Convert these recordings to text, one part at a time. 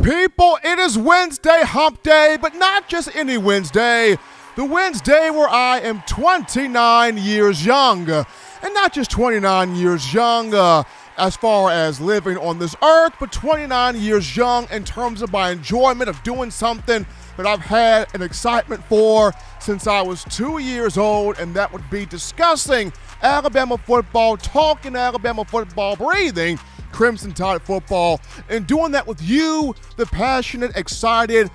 people, it is Wednesday, hump day, but not just any Wednesday. The Wednesday where I am 29 years young. And not just 29 years young as far as living on this earth, but 29 years young in terms of my enjoyment of doing something that I've had an excitement for since I was 2 years old, and that would be discussing Alabama football, talking Alabama football, breathing Crimson Tide football, and doing that with you, the passionate, excited,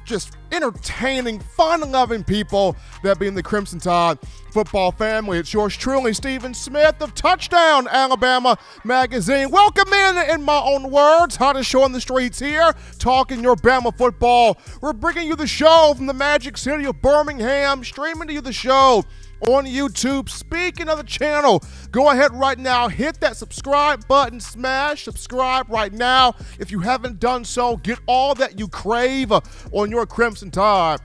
just entertaining, fun-loving people that be in the Crimson Tide football family. It's yours truly, Stephen Smith of Touchdown Alabama Magazine. Welcome in my own words, hottest show on the streets here, talking your Bama football. We're bringing you the show from the magic city of Birmingham, streaming to you the show on YouTube. Speaking of the channel, go ahead right now, hit that subscribe button, smash subscribe right now. If you haven't done so, get all that you crave on your Crimson Tide.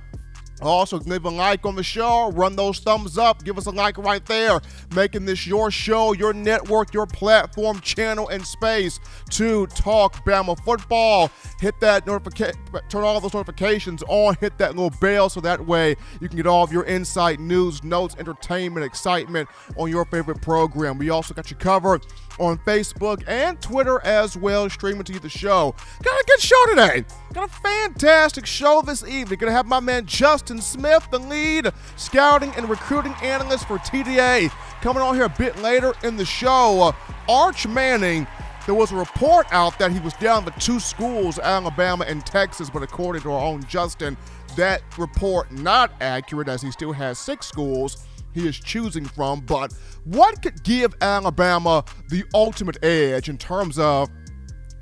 Also, leave a like on the show, run those thumbs up, give us a like right there, making this your show, your network, your platform, channel, and space to talk Bama football. Hit that notification, turn all those notifications on, hit that little bell so that way you can get all of your insight, news, notes, entertainment, excitement on your favorite program. We also got you covered on Facebook and Twitter as well, streaming to you the show. Got a good show today. Got a fantastic show this evening. Gonna have my man Justin Smith, the lead scouting and recruiting analyst for TDA, coming on here a bit later in the show. Arch Manning, there was a report out that he was down to two schools, Alabama and Texas, but according to our own Justin, that report not accurate, as he still has 6 schools he is choosing from. But what could give Alabama the ultimate edge in terms of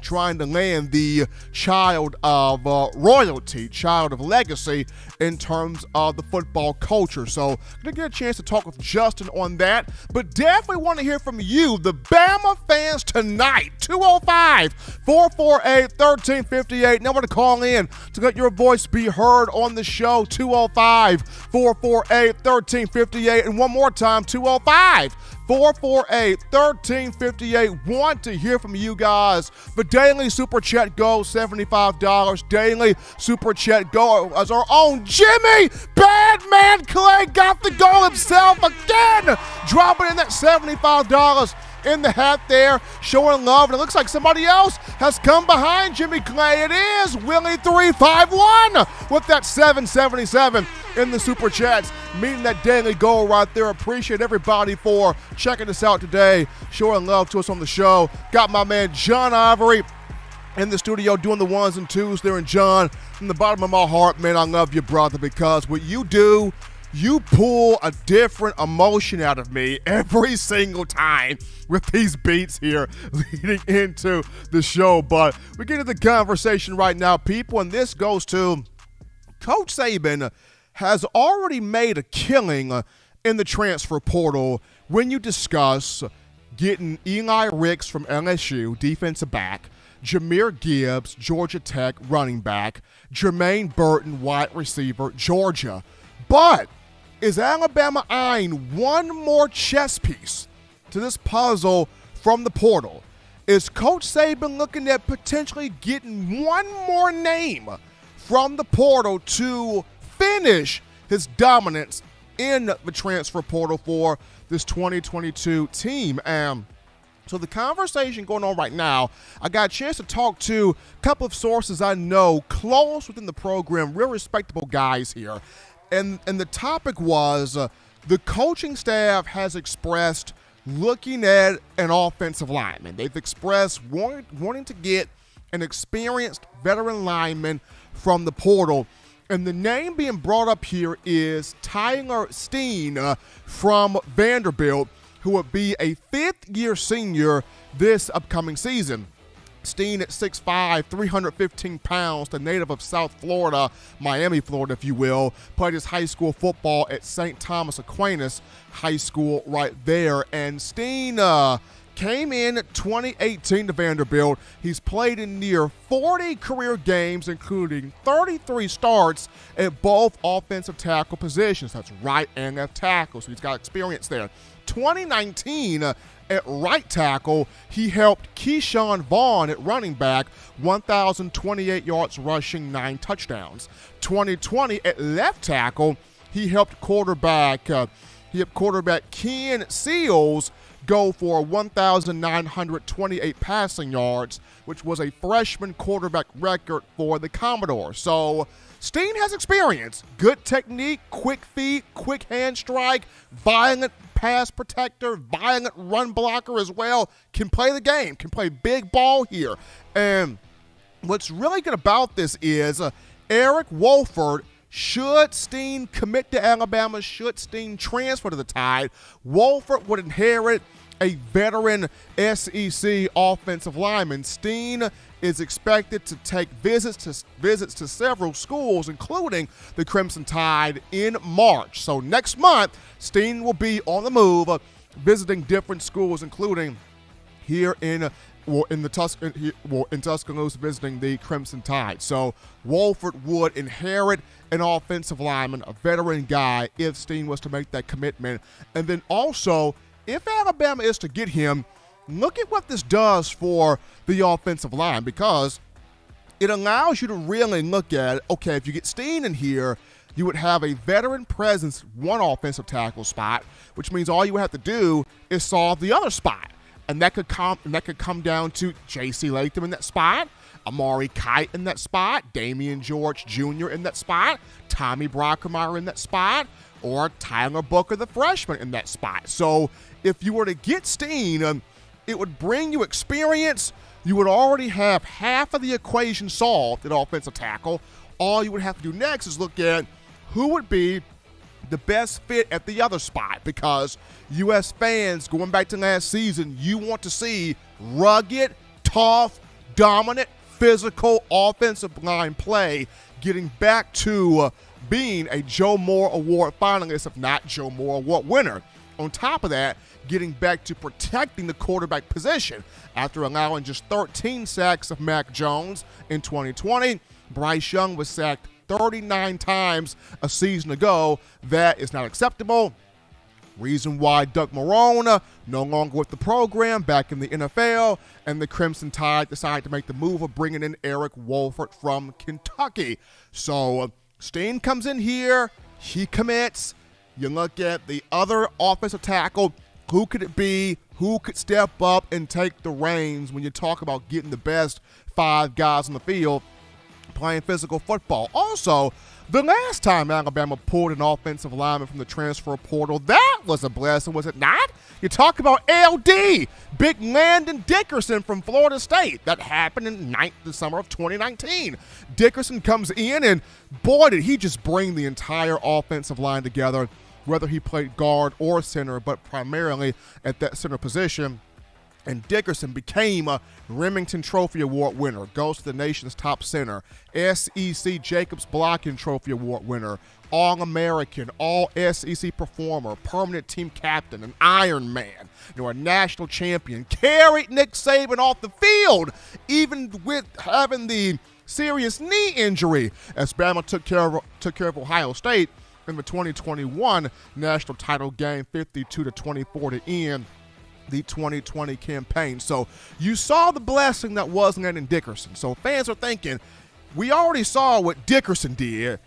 trying to land the child of royalty, child of legacy in terms of the football culture? So gonna get a chance to talk with Justin on that, but definitely want to hear from you, the Bama fans, tonight. 205-448-1358. Number to call in to let your voice be heard on the show. 205-448-1358. And one more time, 205-448-1358. Want to hear from you guys. The daily super chat goes $75. Daily super chat go as our own Jimmy Badman Clay got the goal himself again, dropping in that $75 in the hat there, showing love. And it looks like somebody else has come behind Jimmy Clay. It is Willie351 with that $777 in the super chats, meeting that daily goal right there. Appreciate everybody for checking us out today, showing love to us on the show. Got my man John Ivory in the studio doing the ones and twos there. And John, from the bottom of my heart, man, I love you, brother, because what you do, you pull a different emotion out of me every single time with these beats here leading into the show. But we get into the conversation right now, people, and this goes to Coach Saban has already made a killing in the transfer portal when you discuss getting Eli Ricks from LSU, defensive back, Jahmyr Gibbs, Georgia Tech, running back, Jermaine Burton, wide receiver, Georgia. But is Alabama eyeing one more chess piece to this puzzle from the portal? Is Coach Saban looking at potentially getting one more name from the portal to finish his dominance in the transfer portal for this 2022 team? So the conversation going on right now, I got a chance to talk to a couple of sources I know close within the program, real respectable guys here. And the topic was the coaching staff has expressed looking at an offensive lineman. They've expressed wanting to get an experienced veteran lineman from the portal. And the name being brought up here is Tyler Steen from Vanderbilt, who would be a fifth-year senior this upcoming season. Steen at 6'5", 315 pounds, the native of South Florida, Miami, Florida, if you will. Played his high school football at St. Thomas Aquinas High School right there. And Steen came in 2018 to Vanderbilt. He's played in near 40 career games, including 33 starts at both offensive tackle positions. That's right and left tackle, so he's got experience there. 2019 at right tackle, he helped Keyshawn Vaughn at running back, 1,028 yards rushing, 9 touchdowns. 2020 at left tackle, he helped quarterback Ken Seals go for 1,928 passing yards, which was a freshman quarterback record for the Commodores. So Steen has experience, good technique, quick feet, quick hand strike, violent pass protector, violent run blocker as well, can play the game, can play big ball here. And what's really good about this is Eric Wolford, should Steen commit to Alabama, should Steen transfer to the Tide, Wolford would inherit a veteran SEC offensive lineman. Steen is expected to take visits to several schools, including the Crimson Tide, in March. So next month, Steen will be on the move, visiting different schools, including here in Tuscaloosa, visiting the Crimson Tide. So Wolford would inherit an offensive lineman, a veteran guy, if Steen was to make that commitment. And then also, if Alabama is to get him, look at what this does for the offensive line, because it allows you to really look at, okay, if you get Steen in here, you would have a veteran presence, one offensive tackle spot, which means all you would have to do is solve the other spot. And that could come down to J.C. Latham in that spot, Amari Kite in that spot, Damian George Jr. in that spot, Tommy Brockermeyer in that spot, or Tyler Booker, the freshman, in that spot. So if you were to get Steen, it would bring you experience. You would already have half of the equation solved at offensive tackle. All you would have to do next is look at who would be the best fit at the other spot, because U.S. fans, going back to last season, you want to see rugged, tough, dominant, physical offensive line play, getting back to being a Joe Moore Award finalist, if not Joe Moore Award winner. On top of that, getting back to protecting the quarterback position. After allowing just 13 sacks of Mac Jones in 2020, Bryce Young was sacked 39 times a season ago. That is not acceptable. Reason why Doug Marrone, no longer with the program, back in the NFL, and the Crimson Tide decided to make the move of bringing in Eric Wolford from Kentucky. So Steen comes in here, he commits. You look at the other offensive tackle, who could it be? Who could step up and take the reins when you talk about getting the best 5 guys on the field playing physical football? Also, the last time Alabama pulled an offensive lineman from the transfer portal, that was a blessing, was it not? You talk about LD, Big Landon Dickerson from Florida State. That happened in the summer of 2019. Dickerson comes in, and boy, did he just bring the entire offensive line together, whether he played guard or center, but primarily at that center position. And Dickerson became a Remington Trophy Award winner, goes to the nation's top center, SEC Jacobs Blocking Trophy Award winner, All-American, All-SEC performer, permanent team captain, an Iron Man, a national champion, carried Nick Saban off the field, even with having the serious knee injury, as Bama took care of Ohio State in the 2021 national title game, 52-24 to end the 2020 campaign. So you saw the blessing that was Landon Dickerson. So fans are thinking, we already saw what Dickerson did.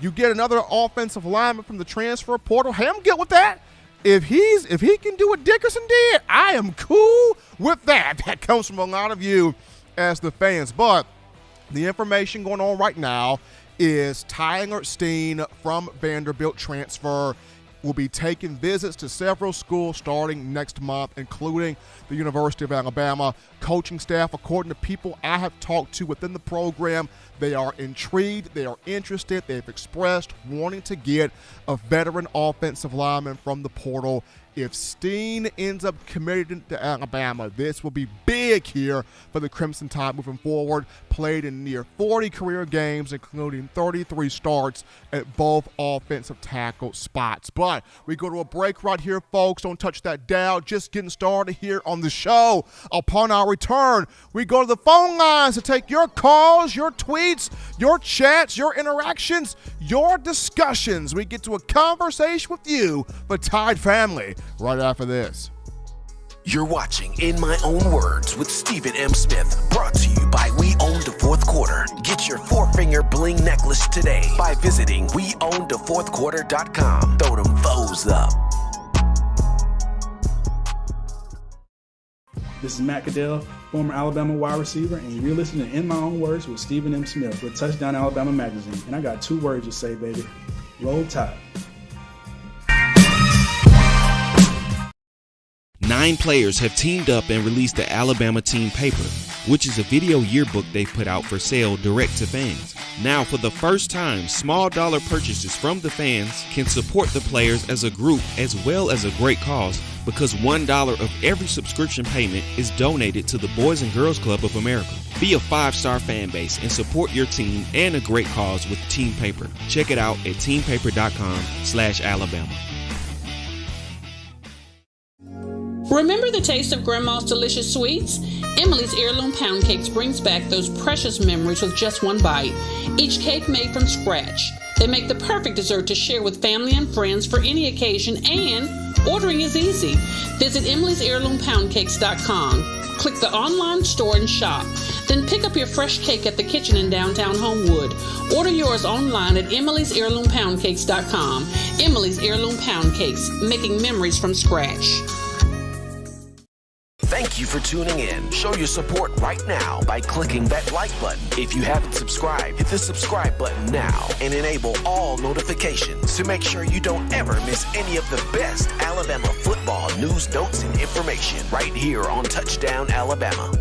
You get another offensive lineman from the transfer portal. Hey, I'm good with that. If he can do what Dickerson did, I am cool with that. That comes from a lot of you as the fans. But the information going on right now is Tyler Steen from Vanderbilt transfer will be taking visits to several schools starting next month, including the University of Alabama. Coaching staff, according to people I have talked to within the program, they are intrigued, they are interested, they've expressed wanting to get a veteran offensive lineman from the portal if Steen ends up committing to Alabama, this will be big here for the Crimson Tide moving forward. Played in near 40 career games, including 33 starts at both offensive tackle spots. But we go to a break right here, folks. Don't touch that dial. Just getting started here on the show. Upon our return, we go to the phone lines to take your calls, your tweets, your chats, your interactions, your discussions. We get to a conversation with you, the Tide family, right after this. You're watching In My Own Words with Stephen M. Smith, brought to you by We Own the Fourth Quarter. Get your four-finger bling necklace today by visiting weownthefourthquarter.com. Throw them foes up. This is Matt Caddell, former Alabama wide receiver, and you're listening to In My Own Words with Stephen M. Smith with Touchdown Alabama Magazine. And I got 2 words to say, baby. Roll Tide. 9 players have teamed up and released the Alabama Team Paper, which is a video yearbook they've put out for sale direct to fans. Now, for the first time, small dollar purchases from the fans can support the players as a group as well as a great cause, because $1 of every subscription payment is donated to the Boys and Girls Club of America. Be a 5-star fan base and support your team and a great cause with Team Paper. Check it out at teampaper.com/Alabama. Remember the taste of Grandma's delicious sweets? Emily's Heirloom Pound Cakes brings back those precious memories with just one bite. Each cake made from scratch. They make the perfect dessert to share with family and friends for any occasion, and ordering is easy. Visit emily'sheirloompoundcakes.com. Click the online store and shop. Then pick up your fresh cake at the kitchen in downtown Homewood. Order yours online at emily'sheirloompoundcakes.com. Emily's Heirloom Pound Cakes, making memories from scratch. Thank you for tuning in. Show your support right now by clicking that like button. If you haven't subscribed, hit the subscribe button now and enable all notifications to make sure you don't ever miss any of the best Alabama football news, notes, and information right here on Touchdown Alabama.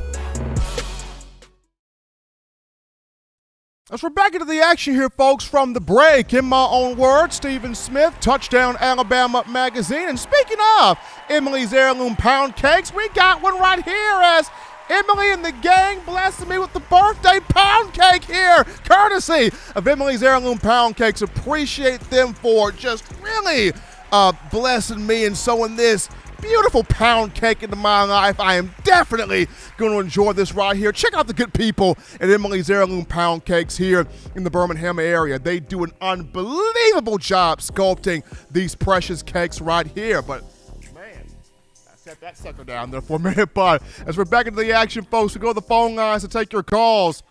As we're back into the action here, folks, from the break, In My Own Words, Stephen Smith, Touchdown Alabama Magazine. And speaking of Emily's Heirloom Pound Cakes, we got one right here as Emily and the gang blessing me with the birthday pound cake here, courtesy of Emily's Heirloom Pound Cakes. Appreciate them for just really blessing me and sewing this beautiful pound cake into my life. I am definitely going to enjoy this right here. Check out the good people at Emily's Heirloom Pound Cakes here in the Birmingham area. They do an unbelievable job sculpting these precious cakes right here. But man, I set that sucker down there for a minute. But as we're back into the action, folks, we go to the phone lines to take your calls.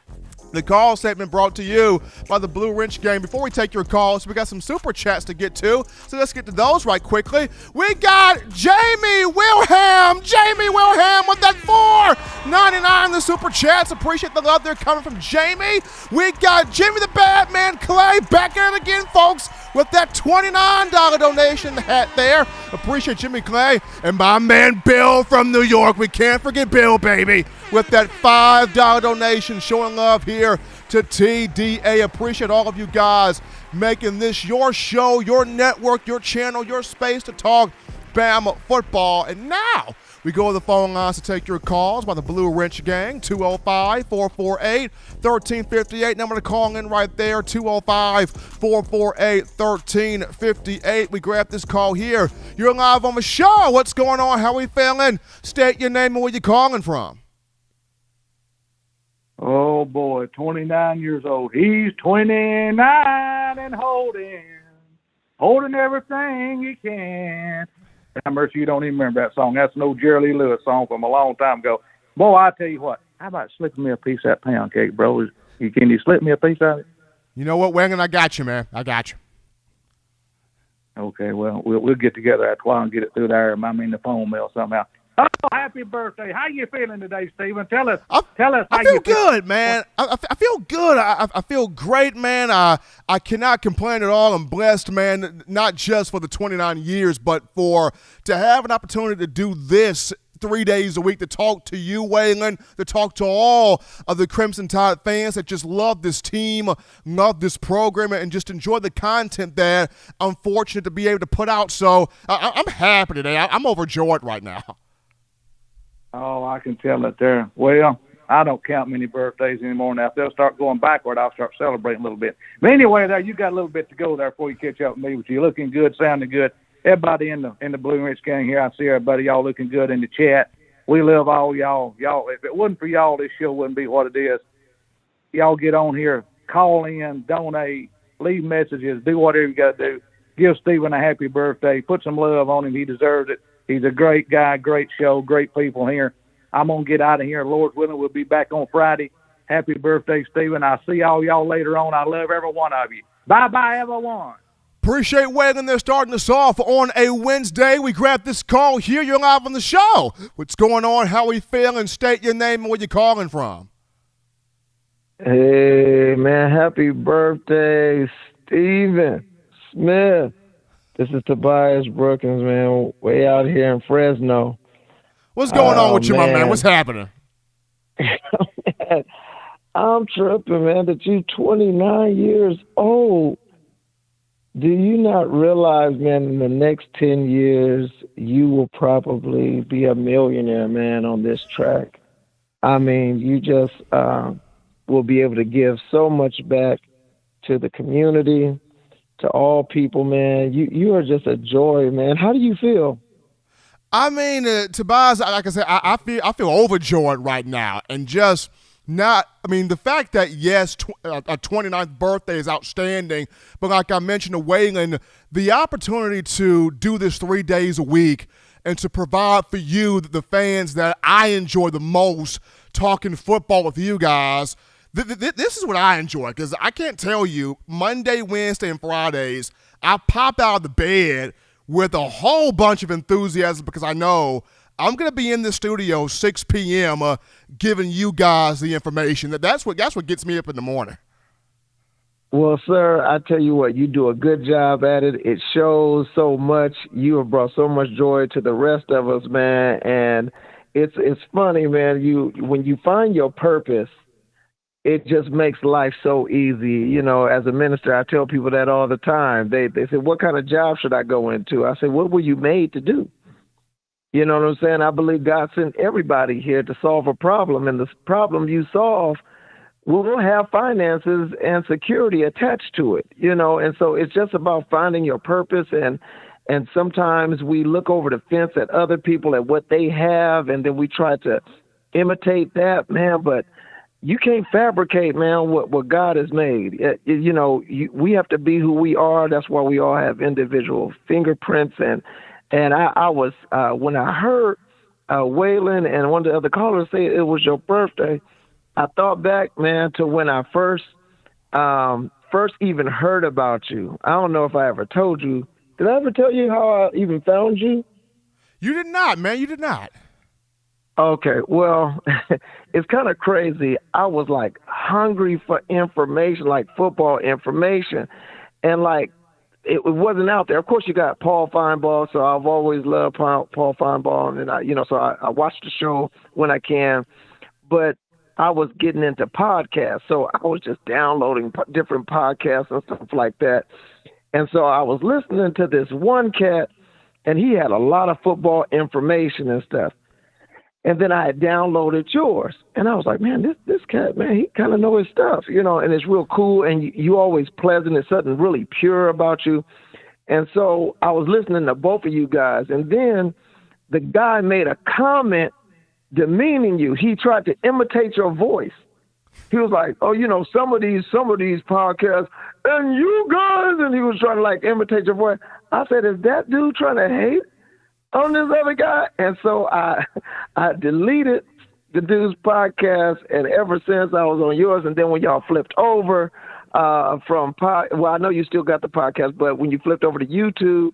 The call segment brought to you by the Blue Wrench Gang. Before we take your calls, we got some super chats to get to, so let's get to those right quickly. We got Jamie Wilhelm with that $4.99 in the super chats. Appreciate the love there coming from Jamie. We got Jimmy the Batman Clay back at it again, folks, with that $29 donation in the hat there. Appreciate Jimmy Clay. And my man Bill from New York. We can't forget Bill, baby, with that $5 donation, showing love here to TDA. Appreciate all of you guys making this your show, your network, your channel, your space to talk Bama football. And now we go to the phone lines to take your calls by the Blue Wrench Gang, 205-448-1358. Number to call in right there, 205-448-1358. We grab this call here. You're live on the show. What's going on? How we feeling? State your name and where you calling from. Oh, boy, 29 years old. He's 29 and holding everything he can. Have mercy, you don't even remember that song. That's an old Jerry Lee Lewis song from a long time ago. Boy, I tell you what, how about slipping me a piece of that pound cake, bro? Can you slip me a piece of it? You know what, Wagon? I got you, man. I got you. Okay, well, we'll get together after a while and get it through there. I mean, the phone mail somehow. Oh, happy birthday. How you feeling today, Stephen? Tell us how I feel good, man. I feel good. I feel great, man. I cannot complain at all. I'm blessed, man, not just for the 29 years, but to have an opportunity to do this 3 days a week to talk to you, Waylon, to talk to all of the Crimson Tide fans that just love this team, love this program, and just enjoy the content that I'm fortunate to be able to put out. So I'm happy today. I'm overjoyed right now. Oh, I can tell it there. Well, I don't count many birthdays anymore now. If they'll start going backward, I'll start celebrating a little bit. But anyway, there you got a little bit to go there before you catch up with me. But you're looking good, sounding good. Everybody in the Blue Ridge gang here, I see everybody, y'all looking good in the chat. We love all y'all. Y'all, if it wasn't for y'all, this show wouldn't be what it is. Y'all get on here, call in, donate, leave messages, do whatever you got to do. Give Steven a happy birthday. Put some love on him. He deserves it. He's a great guy, great show, great people here. I'm going to get out of here. Lord willing, we'll be back on Friday. Happy birthday, Steven. I'll see all y'all later on. I love every one of you. Bye-bye, everyone. Appreciate Waylon there starting us off on a Wednesday. We grabbed this call here. You're live on the show. What's going on? How we feeling? State your name and where you're calling from. Hey, man. Happy birthday, Stephen Smith. This is Tobias Brookins, man. Way out here in Fresno. What's going on with you, my man? What's happening? Man, I'm tripping, man, that you 29 years old. Do you not realize, man, in the next 10 years, you will probably be a millionaire, man, on this track? I mean, you just will be able to give so much back to the community, to all people, man. You are just a joy, man. How do you feel? I mean, Tobias, like I said, I feel overjoyed right now, and just not. I mean, the fact that yes, a 29th birthday is outstanding, but like I mentioned to Waylon, the opportunity to do this 3 days a week and to provide for you, the fans that I enjoy the most, talking football with you guys. This is what I enjoy, because I can't tell you, Monday, Wednesday, and Fridays, I pop out of the bed with a whole bunch of enthusiasm because I know I'm going to be in the studio 6 p.m. Giving you guys the information. That's what gets me up in the morning. Well, sir, I tell you what, you do a good job at it. It shows so much. You have brought so much joy to the rest of us, man. And it's funny, man. When you find your purpose, it just makes life so easy. You know, as a minister, I tell people that all the time. They say, what kind of job should I go into? I say, what were you made to do? You know what I'm saying? I believe God sent everybody here to solve a problem, and the problem you solve will have finances and security attached to it, you know? And so it's just about finding your purpose, and sometimes we look over the fence at other people, at what they have, and then we try to imitate that, man, but you can't fabricate, man, what God has made. You know, we have to be who we are. That's why we all have individual fingerprints. And I was, when I heard Waylon and one of the other callers say it was your birthday, I thought back, man, to when I first even heard about you. I don't know if I ever told you. Did I ever tell you how I even found you? You did not, man. You did not. Okay, well, it's kind of crazy. I was like hungry for information, like football information, and like it wasn't out there. Of course, you got Paul Feinbaugh, so I've always loved Paul Feinbaugh, and so I watch the show when I can. But I was getting into podcasts, so I was just downloading different podcasts and stuff like that. And so I was listening to this one cat, and he had a lot of football information and stuff. And then I had downloaded yours, and I was like, man, this cat, man, he kind of know his stuff, you know, and it's real cool, and you always pleasant. There's something really pure about you. And so I was listening to both of you guys, and then the guy made a comment demeaning you. He tried to imitate your voice. He was like, oh, you know, some of these podcasts, and you guys, and he was trying to like imitate your voice. I said, is that dude trying to hate on this other guy? And so I deleted the dude's podcast, and ever since I was on yours. And then when y'all flipped over I know you still got the podcast, but when you flipped over to YouTube,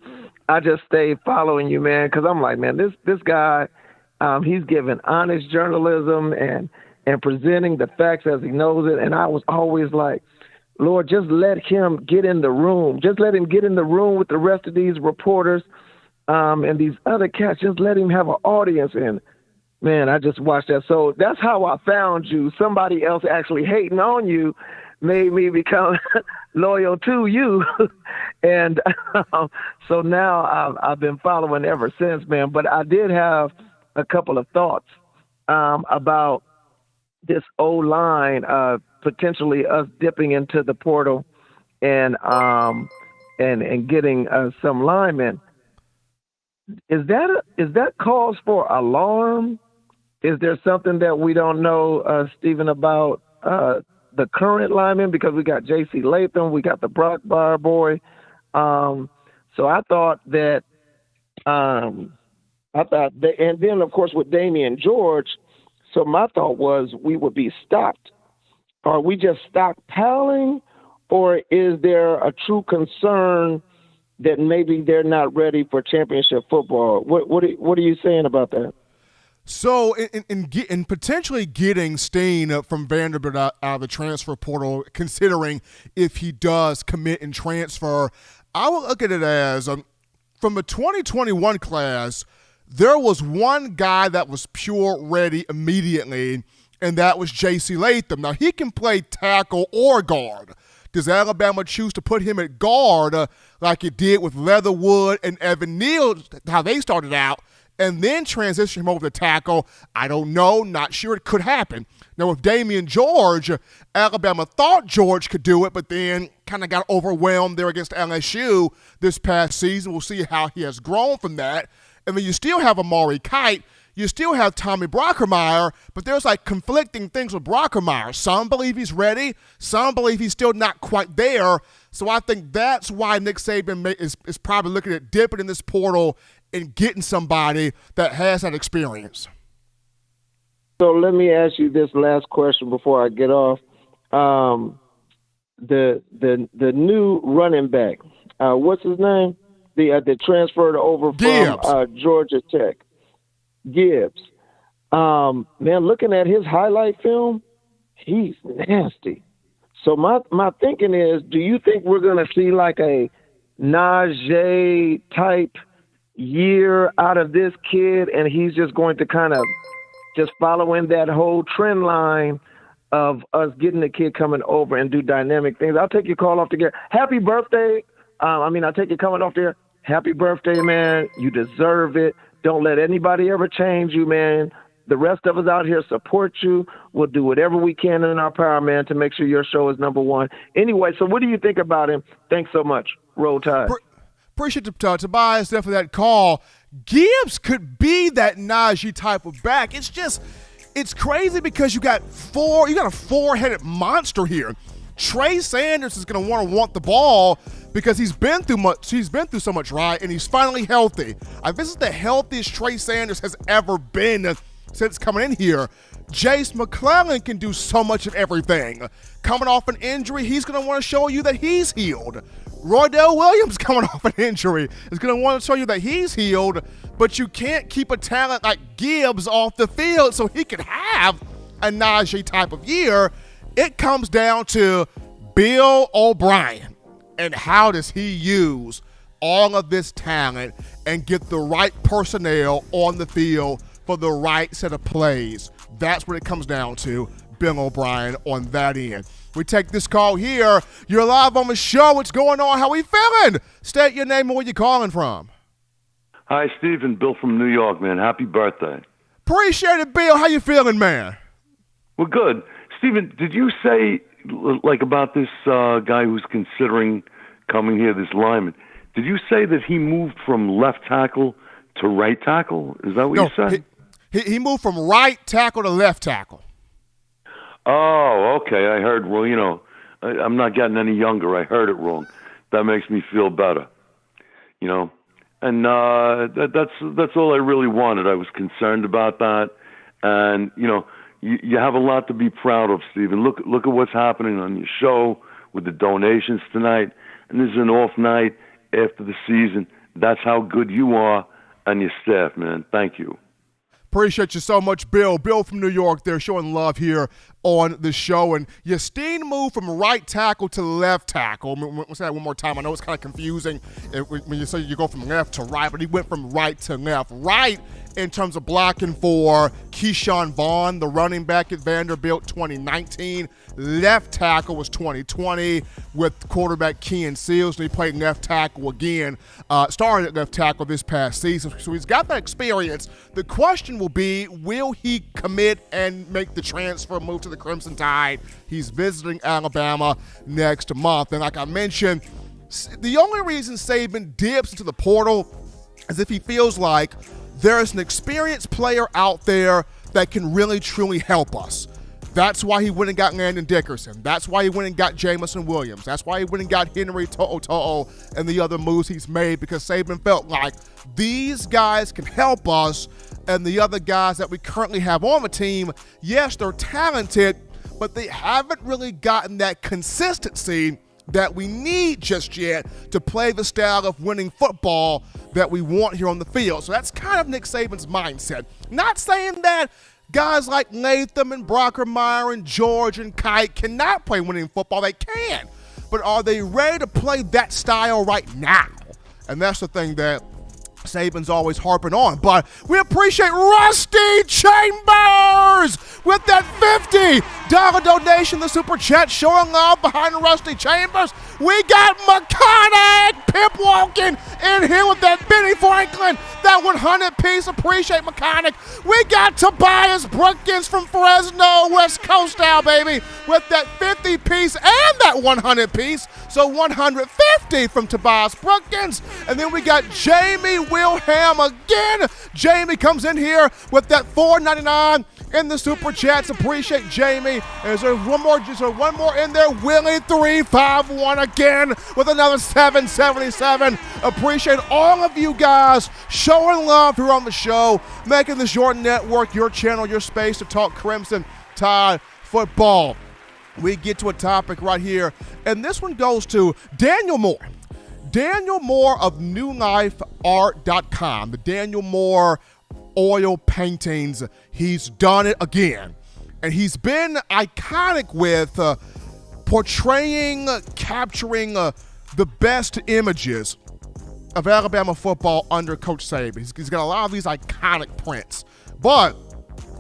I just stayed following you, man, because I'm like, man, this guy, he's giving honest journalism and presenting the facts as he knows it. And I was always like, Lord, just let him get in the room. Just let him get in the room with the rest of these reporters and these other cats. Just let him have an audience. And Man, I just watched that. So that's how I found you. Somebody else actually hating on you made me become loyal to you. And so now I've been following ever since, man. But I did have a couple of thoughts about this O-line, potentially us dipping into the portal and getting some linemen. Is that cause for alarm? Is there something that we don't know, Stephen, about the current linemen? Because we got J.C. Latham, we got the Brock Bar boy. So I thought that, and then of course with Damian George. So my thought was we would be stocked. Are we just stockpiling, or is there a true concern that maybe they're not ready for championship football? What are you saying about that? So in potentially getting Steen from Vanderbilt out of the transfer portal, considering if he does commit and transfer, I would look at it as from the 2021 class, there was one guy that was pure ready immediately, and that was J.C. Latham. Now, he can play tackle or guard. Does Alabama choose to put him at guard like it did with Leatherwood and Evan Neal, how they started out, and then transition him over to tackle? I don't know. Not sure. It could happen. Now, with Damian George, Alabama thought George could do it, but then kind of got overwhelmed there against LSU this past season. We'll see how he has grown from that. And then you still have Amari Kite. You still have Tommy Brockermeyer, but there's like conflicting things with Brockermeyer. Some believe he's ready. Some believe he's still not quite there. So I think that's why Nick Saban is probably looking at dipping in this portal and getting somebody that has that experience. So let me ask you this last question before I get off. The new running back, what's his name? The transferred over from Georgia Tech. Gibbs. Man, looking at his highlight film, he's nasty. So my thinking is, do you think we're going to see like a Najee type year out of this kid, and he's just going to kind of just follow in that whole trend line of us getting the kid coming over and do dynamic things? I'll take your call off the air. Happy birthday. I'll take your comment off there. Happy birthday, man. You deserve it. Don't let anybody ever change you, man. The rest of us out here support you. We'll do whatever we can in our power, man, to make sure your show is number one. Anyway, so what do you think about him? Thanks so much. Roll Tide. Appreciate Tobias there for that call. Gibbs could be that Najee type of back. It's crazy because you got a four-headed monster here. Trey Sanders is going to want the ball because he's been through so much, right? And he's finally healthy. This is the healthiest Trey Sanders has ever been since coming in here. Jace McClellan can do so much of everything. Coming off an injury, he's going to want to show you that he's healed. Roydell Williams coming off an injury is going to want to show you that he's healed, but you can't keep a talent like Gibbs off the field so he can have a Najee type of year. It comes down to Bill O'Brien and how does he use all of this talent and get the right personnel on the field for the right set of plays. That's what it comes down to. Bill O'Brien on that end. We take this call here. You're live on the show. What's going on? How we feeling? State your name and where you calling from. Hi, Stephen. Bill from New York, man. Happy birthday. Appreciate it, Bill. How you feeling, man? Well, good. Stephen, did you say, like, about this guy who's considering coming here, this lineman, did you say that he moved from left tackle to right tackle? Is that what you said? He moved from right tackle to left tackle. Oh, okay. I heard, well, I'm not getting any younger. I heard it wrong. That makes me feel better, And that's all I really wanted. I was concerned about that. And, you have a lot to be proud of, Stephen. Look at what's happening on your show with the donations tonight. And this is an off night after the season. That's how good you are and your staff, man. Thank you. Appreciate you so much, Bill. Bill from New York, they're showing love here on the show. And Steen moved from right tackle to left tackle. Let's say that one more time. I know it's kind of confusing when you say you go from left to right, but he went from right to left. Right in terms of blocking for Keyshawn Vaughn, the running back at Vanderbilt 2019. Left tackle was 2020 with quarterback Kean Seals, and he played left tackle again, started at left tackle this past season. So he's got that experience. The question will be, will he commit and make the transfer, move to the Crimson Tide? He's visiting Alabama next month. And like I mentioned, the only reason Saban dips into the portal is if he feels like there's an experienced player out there that can really, truly help us. That's why he went and got Landon Dickerson. That's why he went and got Jamison Williams. That's why he went and got Henry To'o and the other moves he's made, because Saban felt like these guys can help us, and the other guys that we currently have on the team, yes, they're talented, but they haven't really gotten that consistency that we need just yet to play the style of winning football that we want here on the field. So that's kind of Nick Saban's mindset. Not saying that guys like Latham and Brockermeyer and George and Kite cannot play winning football. They can. But are they ready to play that style right now? And that's the thing that Saban's always harping on. But we appreciate Rusty Chambers with that $50 donation, the Super Chat, showing love behind Rusty Chambers. We got McConaughey pimp walking in here with that Benny Franklin, that 100-piece. Appreciate McConaughey. We got Tobias Brookins from Fresno, West Coast style, baby, with that 50-piece and that 100-piece. So 150 from Tobias Brookins. And then we got Jamie Wilhelm again. Jamie comes in here with that $4.99 in the Super Chats. Appreciate Jamie. And is there one more in there? Willie351 again with another $7.77. Appreciate all of you guys showing love here on the show, making this your network, your channel, your space to talk Crimson Tide football. We get to a topic right here, and this one goes to Daniel Moore. Daniel Moore of NewLifeArt.com. The Daniel Moore oil paintings. He's done it again. And he's been iconic with portraying, capturing the best images of Alabama football under Coach Saban. He's got a lot of these iconic prints. But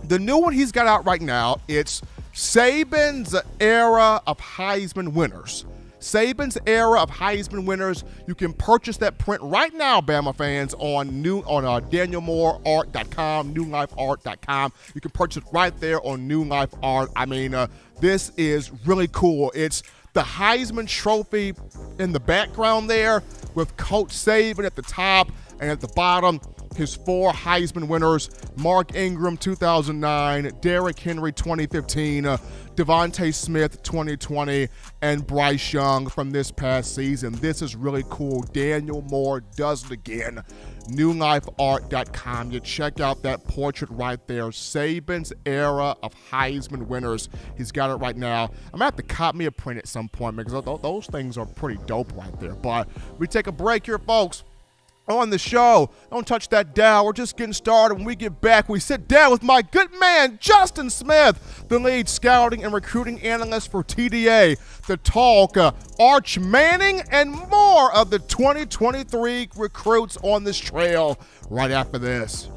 the new one he's got out right now, it's Saban's Era of Heisman Winners. Saban's Era of Heisman Winners. You can purchase that print right now, Bama fans, on DanielMooreArt.com, NewLifeArt.com. You can purchase it right there on New Life Art. I mean, this is really cool. It's the Heisman Trophy in the background there with Coach Saban at the top, and at the bottom, his 4 Heisman winners: Mark Ingram 2009, Derrick Henry 2015, Devontae Smith 2020, and Bryce Young from this past season. This is really cool. Daniel Moore does it again. NewLifeArt.com. You check out that portrait right there. Saban's Era of Heisman Winners. He's got it right now. I'm going to have to cop me a print at some point because those things are pretty dope right there. But we take a break here, folks. On the show, don't touch that dial. We're just getting started. When we get back, we sit down with my good man, Justin Smith, the lead scouting and recruiting analyst for TDA, to talk Arch Manning and more of the 2023 recruits on this trail right after this.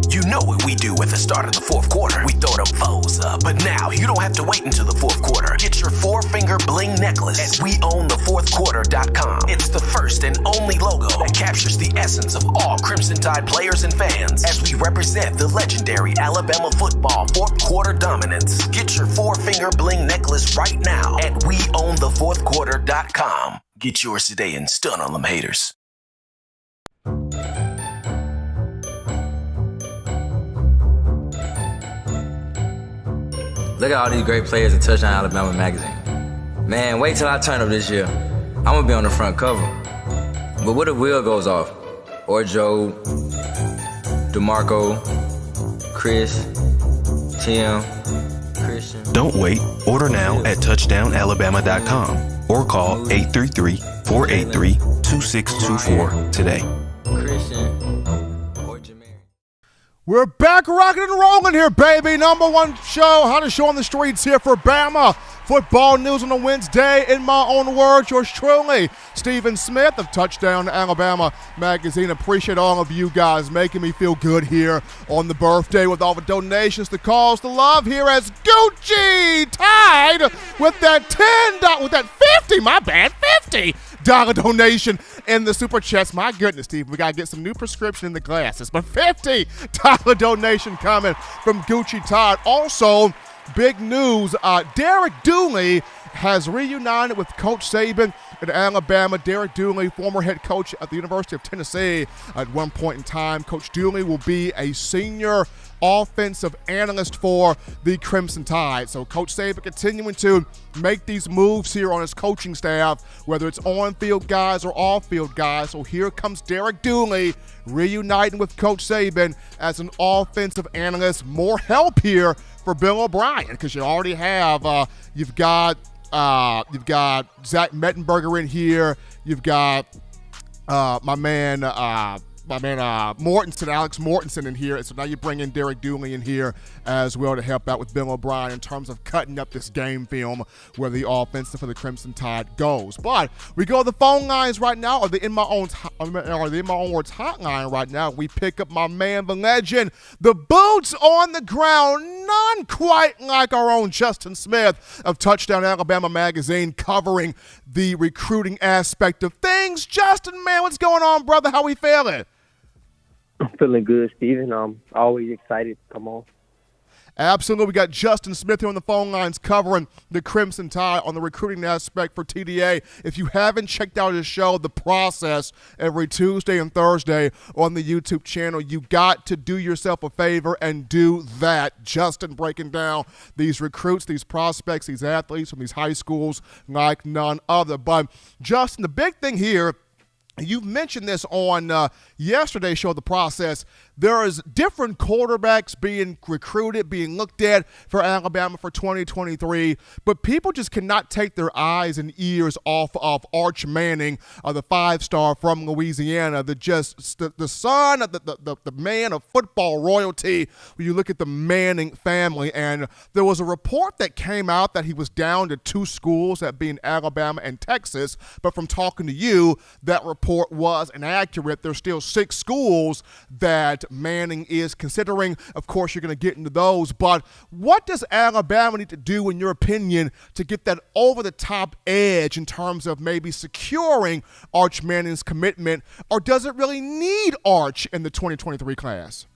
You know what we do at the start of the fourth quarter. We throw them foes up. But now you don't have to wait until the fourth quarter. Get your 4-finger bling necklace at WeOwnTheFourthQuarter.com. It's the first and only logo that captures the essence of all Crimson Tide players and fans as we represent the legendary Alabama football fourth quarter dominance. Get your 4-finger bling necklace right now at WeOwnTheFourthQuarter.com. Get yours today and stun on them haters. Look at all these great players in Touchdown Alabama magazine. Man, wait till I turn up this year. I'm gonna be on the front cover. But what if Will goes off? Or Joe, DeMarco, Chris, Tim, Christian. Don't wait. Order now at touchdownalabama.com or call 833-483-2624 today. Christian. We're back rocking and rolling here, baby. Number one show, hottest show on the streets here for Bama Football news on a Wednesday. In my own words, yours truly, Stephen Smith of Touchdown Alabama Magazine. Appreciate all of you guys making me feel good here on the birthday with all the donations, the calls, the love here as Gucci tied with that $50 donation in the Super Chats. My goodness, Steve, we got to get some new prescription in the glasses. But $50 donation coming from Gucci Todd. Also, big news, Derek Dooley has reunited with Coach Saban at Alabama. Derek Dooley, former head coach at the University of Tennessee at one point in time. Coach Dooley will be a senior offensive analyst for the Crimson Tide. So Coach Saban continuing to make these moves here on his coaching staff, whether it's on-field guys or off-field guys. So here comes Derek Dooley reuniting with Coach Saban as an offensive analyst. More help here for Bill O'Brien because you already have you've got Zach Mettenberger in here. You've got my man Mortensen, Alex Mortensen in here. So now you bring in Derek Dooley in here as well to help out with Bill O'Brien in terms of cutting up this game film where the offense for the Crimson Tide goes. But we go to the phone lines right now, or the In My Own Words hotline right now. We pick up my man, the legend, the boots on the ground, none quite like our own Justin Smith of Touchdown Alabama Magazine, covering the recruiting aspect of things. Justin, man, what's going on, brother? How we feeling? I'm feeling good, Steven. I'm always excited to come on. Absolutely. We got Justin Smith here on the phone lines covering the Crimson Tide on the recruiting aspect for TDA. If you haven't checked out his show, The Process, every Tuesday and Thursday on the YouTube channel, you got to do yourself a favor and do that. Justin breaking down these recruits, these prospects, these athletes from these high schools like none other. But, Justin, the big thing here, you've mentioned this on yesterday's show, The Process. There is different quarterbacks being recruited, being looked at for Alabama for 2023, but people just cannot take their eyes and ears off of Arch Manning, the five-star from Louisiana, the son of the man of football royalty when you look at the Manning family. And there was a report that came out that he was down to 2 schools, that being Alabama and Texas, but from talking to you, that report was inaccurate. There's still 6 schools that Manning is considering. Of course, you're going to get into those, but what does Alabama need to do, in your opinion, to get that over-the-top edge in terms of maybe securing Arch Manning's commitment, or does it really need Arch in the 2023 class?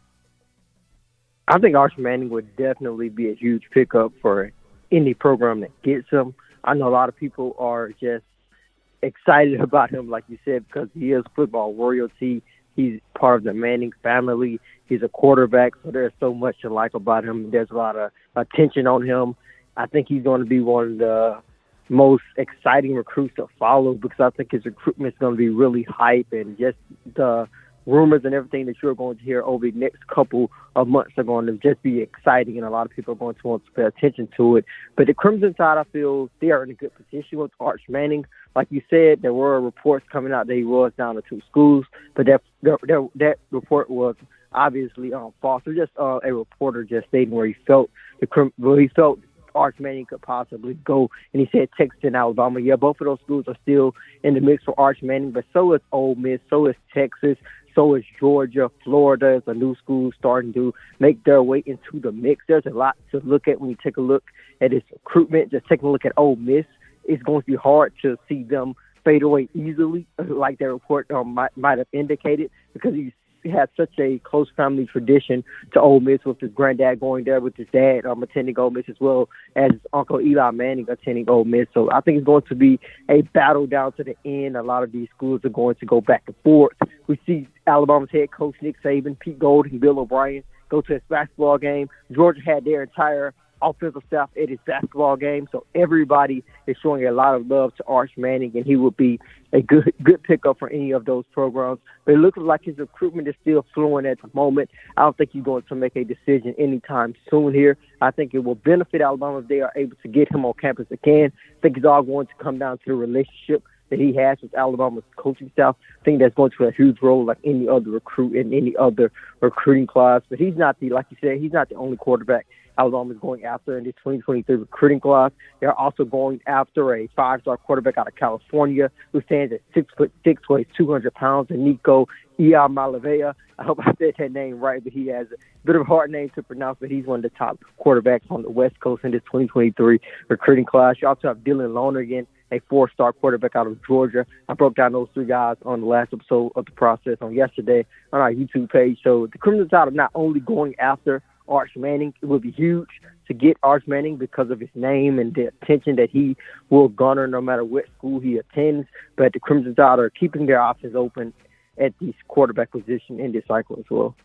I think Arch Manning would definitely be a huge pickup for any program that gets him. I know a lot of people are just excited about him, like you said, because he is football royalty. He's part of the Manning family. He's a quarterback, so there's so much to like about him. There's a lot of attention on him. I think he's going to be one of the most exciting recruits to follow, because I think his recruitment is going to be really hype, and just the rumors and everything that you're going to hear over the next couple of months are going to just be exciting, and a lot of people are going to want to pay attention to it. But the Crimson Tide, I feel they are in a good position with Arch Manning. Like you said, there were reports coming out that he was down to 2 schools, but that report was obviously false. It was just a reporter just stating where he felt Arch Manning could possibly go, and he said Texas and Alabama. Yeah, both of those schools are still in the mix for Arch Manning, but so is Ole Miss, so is Texas, so is Georgia. Florida is a new school starting to make their way into the mix. There's a lot to look at when you take a look at his recruitment. Just taking a look at Ole Miss, it's going to be hard to see them fade away easily, like their report might have indicated, because he had such a close family tradition to Ole Miss, with his granddad going there, with his dad attending Ole Miss, as well as his uncle Eli Manning attending Ole Miss. So I think it's going to be a battle down to the end. A lot of these schools are going to go back and forth. We see Alabama's head coach Nick Saban, Pete Golding, Bill O'Brien go to his basketball game. Georgia had their entire offensive staff at his basketball game. So everybody is showing a lot of love to Arch Manning, and he would be a good pickup for any of those programs. But it looks like his recruitment is still flowing at the moment. I don't think he's going to make a decision anytime soon here. I think it will benefit Alabama if they are able to get him on campus again. I think it's all going to come down to the relationship that he has with Alabama's coaching staff. I think that's going to play a huge role like any other recruit in any other recruiting class. But he's not like you said, he's not the only quarterback Alabama's going after in this 2023 recruiting class. They're also going after a 5-star quarterback out of California who stands at 6'6", weighs 200 pounds, and Nico Iamaleava. I hope I said that name right, but he has a bit of a hard name to pronounce, but he's one of the top quarterbacks on the West Coast in this 2023 recruiting class. You also have Dylan Lonergan, a 4-star quarterback out of Georgia. I broke down those 3 guys on the last episode of The Process on yesterday on our YouTube page. So the Crimson Tide are not only going after Arch Manning. It would be huge to get Arch Manning because of his name and the attention that he will garner no matter what school he attends. But the Crimson Tide are keeping their options open at the quarterback position in this cycle as well.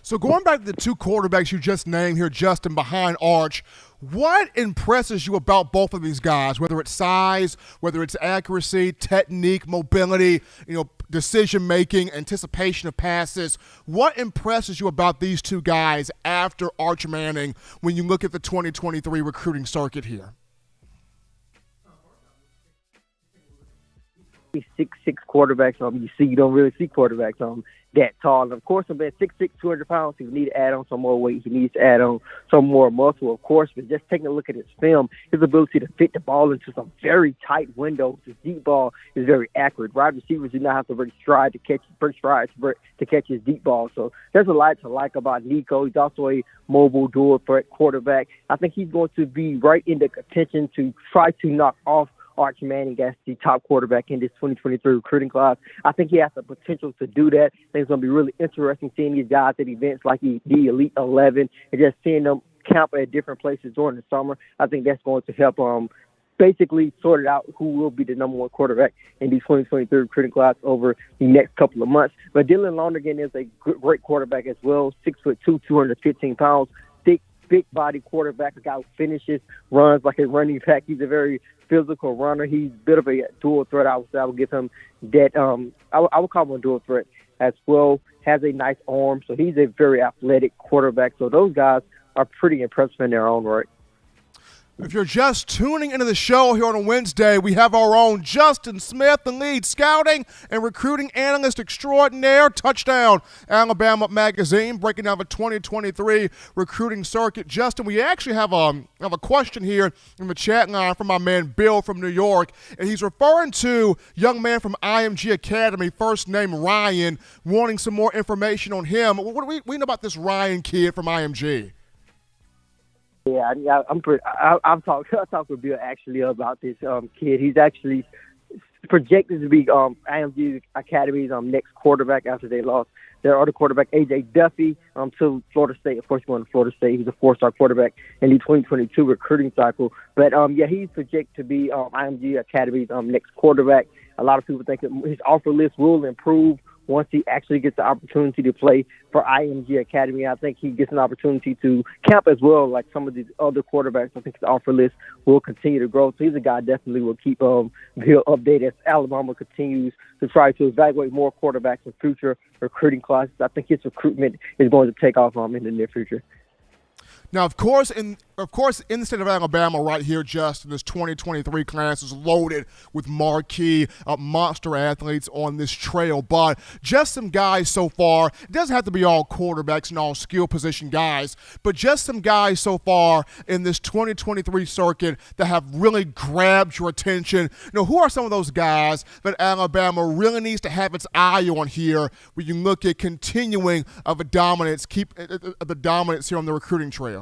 So going back to the 2 quarterbacks you just named here, Justin, behind Arch, what impresses you about both of these guys, whether it's size, whether it's accuracy, technique, mobility, decision-making, anticipation of passes? What impresses you about these 2 guys after Arch Manning when you look at the 2023 recruiting circuit here? 6'6" quarterbacks. You don't really see quarterbacks that tall. And of course, I'm being 6'6", 200 pounds. He need to add on some more weight. He needs to add on some more muscle, of course. But just taking a look at his film, his ability to fit the ball into some very tight windows. His deep ball is very accurate. Wide receivers do not have to really stride to catch his deep ball. So there's a lot to like about Nico. He's also a mobile dual threat quarterback. I think he's going to be right in the contention to try to knock off Arch Manning as the top quarterback in this 2023 recruiting class. I think he has the potential to do that. I think it's going to be really interesting seeing these guys at events like the Elite 11 and just seeing them camp at different places during the summer. I think that's going to help basically sort it out who will be the number 1 quarterback in the 2023 recruiting class over the next couple of months. But Dylan Lonergan is a great quarterback as well, 6'2", 215 pounds, big body quarterback, a guy who finishes, runs like a running back. He's a very physical runner. He's a bit of a dual threat. I would give him that. I would call him a dual threat as well. Has a nice arm, so he's a very athletic quarterback. So those guys are pretty impressive in their own right. If you're just tuning into the show here on a Wednesday, we have our own Justin Smith, the lead scouting and recruiting analyst extraordinaire, Touchdown Alabama Magazine, breaking down the 2023 recruiting circuit. Justin, we actually have a question here in the chat line from my man Bill from New York, and he's referring to young man from IMG Academy, first name Ryan, wanting some more information on him. What do we know about this Ryan kid from IMG? Yeah, I've talked with Bill actually about this kid. He's actually projected to be IMG Academy's next quarterback after they lost their other quarterback, A.J. Duffy, to Florida State. Of course, he went to Florida State. He's a 4-star quarterback in the 2022 recruiting cycle. But, he's projected to be IMG Academy's next quarterback. A lot of people think that his offer list will improve once he actually gets the opportunity to play for IMG Academy. I think he gets an opportunity to camp as well, like some of these other quarterbacks. I think his offer list will continue to grow. So he's a guy definitely will keep Bill updated as Alabama continues to try to evaluate more quarterbacks in future recruiting classes. I think his recruitment is going to take off in the near future. Now, of course, in the state of Alabama right here, Justin, this 2023 class is loaded with marquee monster athletes on this trail. But just some guys so far, it doesn't have to be all quarterbacks and all skill position guys, but just some guys so far in this 2023 circuit that have really grabbed your attention. Who are some of those guys that Alabama really needs to have its eye on here when you look at continuing of the dominance here on the recruiting trail?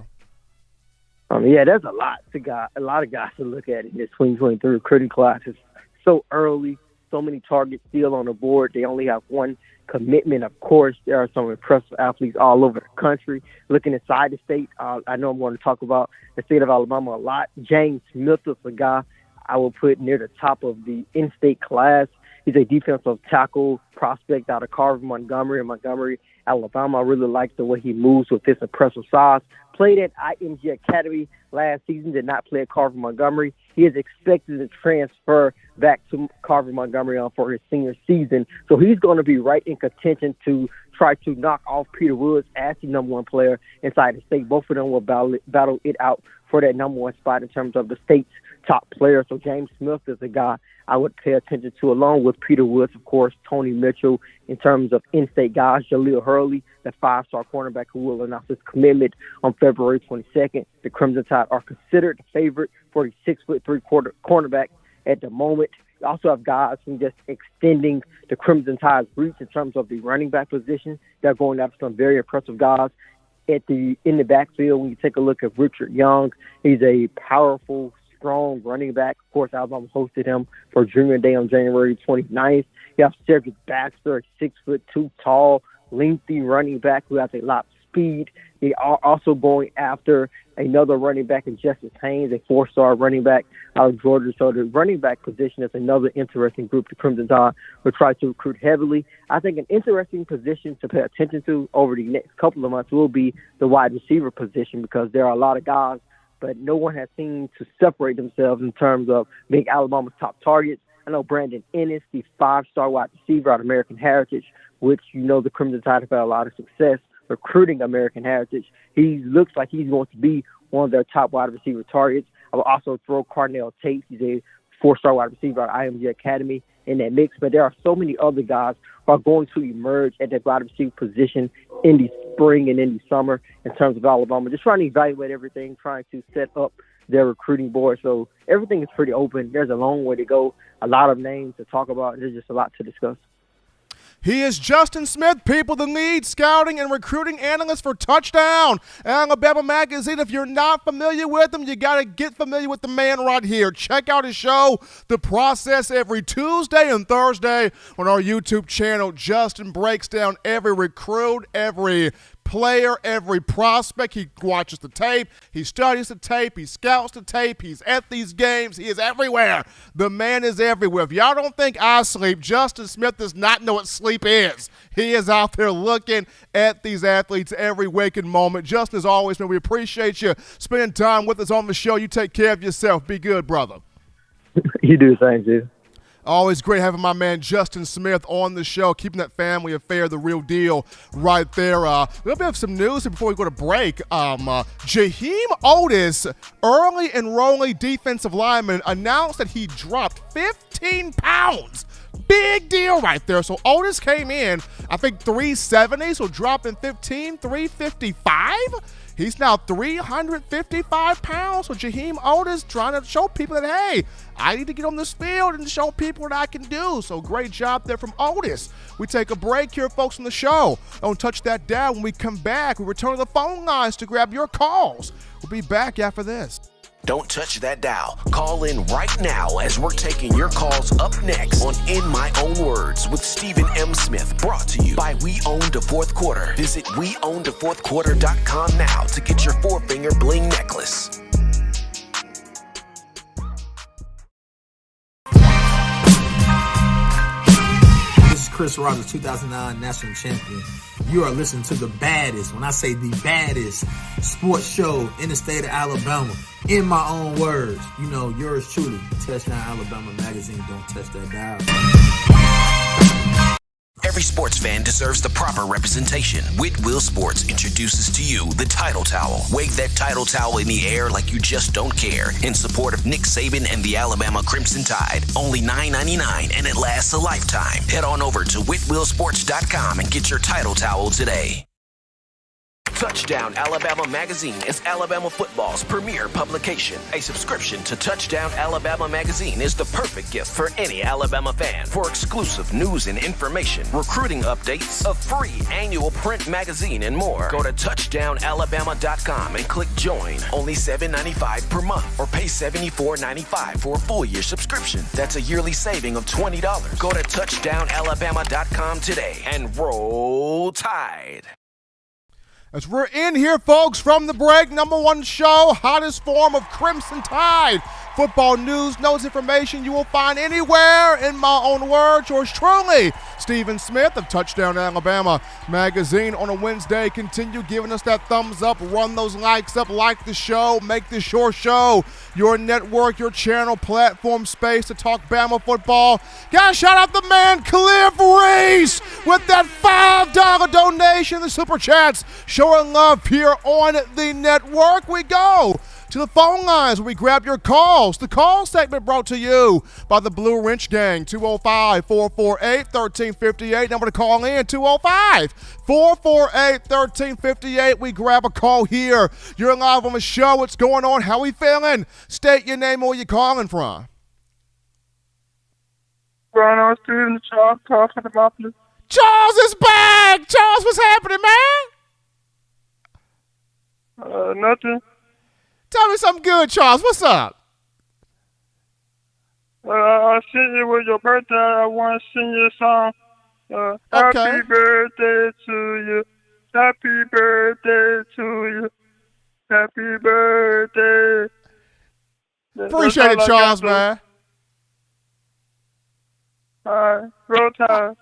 There's a lot of guys to look at in this 2023 recruiting class. It's so early, so many targets still on the board. They only have one commitment. Of course, there are some impressive athletes all over the country. Looking inside the state, I know I'm going to talk about the state of Alabama a lot. James Smith is a guy I will put near the top of the in-state class. He's a defensive tackle prospect out of Carver, Montgomery, Alabama. I really like the way he moves with his impressive size. Played at IMG Academy last season, did not play at Carver, Montgomery. He is expected to transfer back to Carver, Montgomery for his senior season. So he's going to be right in contention to try to knock off Peter Woods as the number 1 player inside the state. Both of them will battle it out for that number one spot in terms of the state's top players. So James Smith is a guy I would pay attention to, along with Peter Woods, of course, Tony Mitchell, in terms of in-state guys. Jaleel Hurley, the 5-star cornerback who will announce his commitment on February 22nd. The Crimson Tide are considered the favorite for the 6'3" cornerback at the moment. You also have guys who just extending the Crimson Tide's reach in terms of the running back position. They're going after some very impressive guys in the backfield. When you take a look at Richard Young, he's a powerful, strong running back. Of course, Alabama hosted him for Junior Day on January 29th. You have Cedric Baxter, 6'2", tall, lengthy running back who has a lot of speed. They are also going after another running back in Justice Haynes, a 4-star running back out of Georgia. So the running back position is another interesting group the Crimson Tide will try to recruit heavily. I think an interesting position to pay attention to over the next couple of months will be the wide receiver position, because there are a lot of guys, but no one has seemed to separate themselves in terms of being Alabama's top targets. I know Brandon Ennis, the 5-star wide receiver out of American Heritage, which the Crimson Tide have had a lot of success recruiting American Heritage. He looks like he's going to be one of their top wide receiver targets. I will also throw Carnell Tate. He's a 4-star wide receiver at IMG Academy in that mix. But there are so many other guys who are going to emerge at that wide receiver position in the spring and in the summer in terms of Alabama. Just trying to evaluate everything, trying to set up their recruiting board. So everything is pretty open. There's a long way to go, a lot of names to talk about, and there's just a lot to discuss. He is Justin Smith, people, the lead scouting and recruiting analyst for Touchdown Alabama Magazine. If you're not familiar with him, you got to get familiar with the man right here. Check out his show, The Process, every Tuesday and Thursday on our YouTube channel. Justin breaks down every recruit, every player, every prospect. He watches the tape, he studies the tape, he scouts the tape, he's at these games, he is everywhere. The man is everywhere. If y'all don't think I sleep, Justin Smith does not know what sleep is. He is out there looking at these athletes every waking moment. Justin, as always, man, we appreciate you spending time with us on the show. You take care of yourself. Be good, brother. You do the same, dude. Always great having my man Justin Smith on the show, keeping that family affair the real deal right there. A little bit of some news before we go to break. Jaheim Otis, early enrollee defensive lineman, announced that he dropped 15 pounds. Big deal right there. So Otis came in, I think 370, so dropping 15, 355. He's now 355 pounds. So Jaheim Otis trying to show people that, hey, I need to get on this field and show people what I can do. So great job there from Otis. We take a break here, folks, on the show. Don't touch that down. When we come back, we return to the phone lines to grab your calls. We'll be back after this. Don't touch that dial. Call in right now as we're taking your calls up next on In My Own Words with Stephen M. Smith, brought to you by We Own the Fourth Quarter. Visit WeOwnTheFourthQuarter.com now to get your 4-finger bling necklace. This is Chris Rogers, 2009 national champion. You are listening to the baddest, when I say the baddest, sports show in the state of Alabama. In my own words, yours truly, Touchdown Alabama Magazine. Don't touch that dial. Every sports fan deserves the proper representation. Whitwell Sports introduces to you the Title Towel. Wave that Title Towel in the air like you just don't care. In support of Nick Saban and the Alabama Crimson Tide. Only $9.99 and it lasts a lifetime. Head on over to WhitwellSports.com and get your Title Towel today. Touchdown Alabama Magazine is Alabama football's premier publication. A subscription to Touchdown Alabama Magazine is the perfect gift for any Alabama fan. For exclusive news and information, recruiting updates, a free annual print magazine, and more, go to touchdownalabama.com and click join. Only $7.95 per month, or pay $74.95 for a full year subscription. That's a yearly saving of $20. Go to touchdownalabama.com today and roll Tide. As we're in here, folks, from the break, number one show, hottest form of Crimson Tide football news, notes, information you will find anywhere. In my own words, yours truly, Stephen Smith of Touchdown Alabama Magazine on a Wednesday. Continue giving us that thumbs up, run those likes up, like the show, make this your show, your network, your channel, platform, space to talk Bama football. Gotta shout out the man, Cliff Reese, with that $5 donation, the Super Chats. Showing love here on the network. We go to the phone lines where we grab your calls. The call segment brought to you by the Blue Wrench Gang, 205-448-1358. Number to call in, 205-448-1358. We grab a call here. You're live on the show. What's going on? How we feeling? State your name and where you calling from. Brian Steven, Charles, talking about this. Charles is back! Charles, what's happening, man? Nothing. Tell me something good, Charles. What's up? I sent you with your birthday. I want to sing you a song. Happy birthday to you. Happy birthday to you. Happy birthday. Appreciate it, Charles, man. All right. Roll Tide.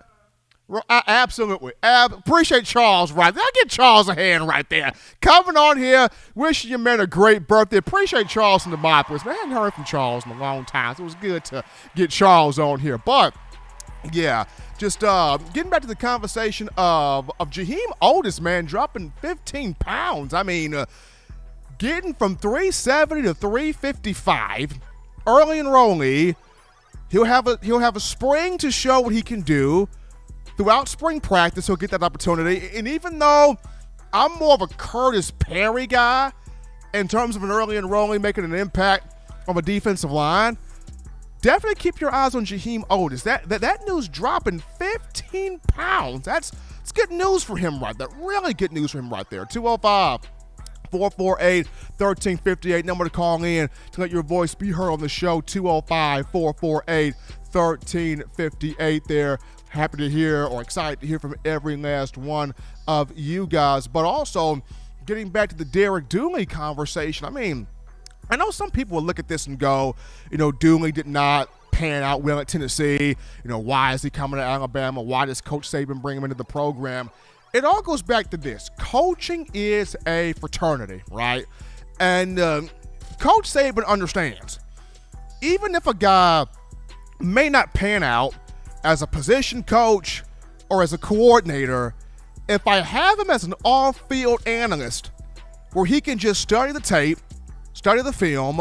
Absolutely. Appreciate Charles right there. I get Charles a hand right there. Coming on here, wishing you man a great birthday. Appreciate Charles in the Moppers. Man, I hadn't heard from Charles in a long time, so it was good to get Charles on here. But, yeah, just getting back to the conversation of Jaheim Otis, man, dropping 15 pounds. I mean, getting from 370 to 355 early enrollee. He'll have a spring to show what he can do. Throughout spring practice, he'll get that opportunity. And even though I'm more of a Curtis Perry guy in terms of an early enrollee making an impact on a defensive line, definitely keep your eyes on Jaheim Otis. That news dropping 15 pounds. That's good news for him right there. Really good news for him right there. 205-448-1358. Number to call in to let your voice be heard on the show. 205-448-1358 there. Happy to hear or excited to hear from every last one of you guys. But also, getting back to the Derek Dooley conversation, I mean, I know some people will look at this and go, Dooley did not pan out well at Tennessee. Why is he coming to Alabama? Why does Coach Saban bring him into the program? It all goes back to this. Coaching is a fraternity, right? And Coach Saban understands. Even if a guy may not pan out as a position coach or as a coordinator, if I have him as an off-field analyst where he can just study the tape, study the film,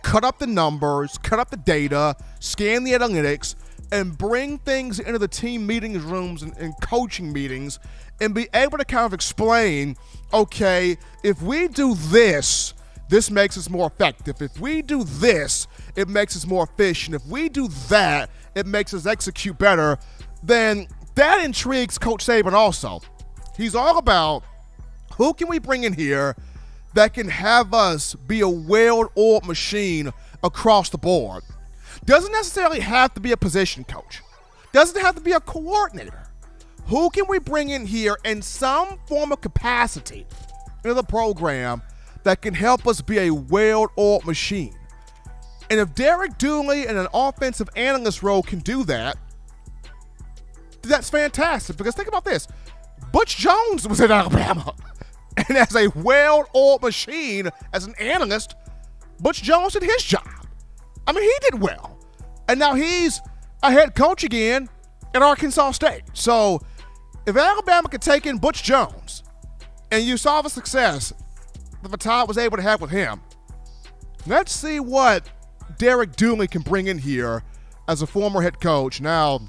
cut up the numbers, cut up the data, scan the analytics, and bring things into the team meetings rooms and coaching meetings and be able to kind of explain, okay, if we do this, this makes us more effective. If we do this, it makes us more efficient. If we do that, it makes us execute better. Then that intrigues Coach Saban also. He's all about who can we bring in here that can have us be a well-oiled machine across the board. Doesn't necessarily have to be a position coach. Doesn't have to be a coordinator. Who can we bring in here in some form of capacity into the program that can help us be a well-oiled machine? And if Derek Dooley in an offensive analyst role can do that, that's fantastic. Because think about this. Butch Jones was in Alabama. And as a well-oiled machine, as an analyst, Butch Jones did his job. I mean, he did well. And now he's a head coach again at Arkansas State. So if Alabama could take in Butch Jones, and you saw the success that Vitale was able to have with him, let's see what Derek Dooley can bring in here as a former head coach, now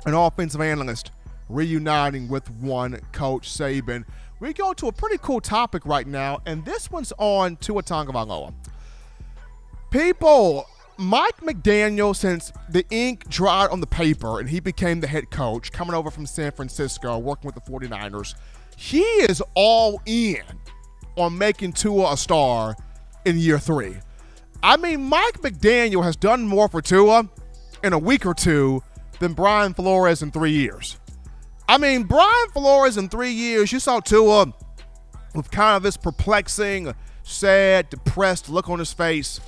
an offensive analyst, reuniting with one Coach Saban. We go to a pretty cool topic right now, and this one's on Tua Tagovailoa. People, Mike McDaniel, since the ink dried on the paper and he became the head coach, coming over from San Francisco, working with the 49ers, he is all in on making Tua a star in year 3. I mean, Mike McDaniel has done more for Tua in a week or two than Brian Flores in 3 years. I mean, Brian Flores in 3 years, you saw Tua with kind of this perplexing, sad, depressed look on his face.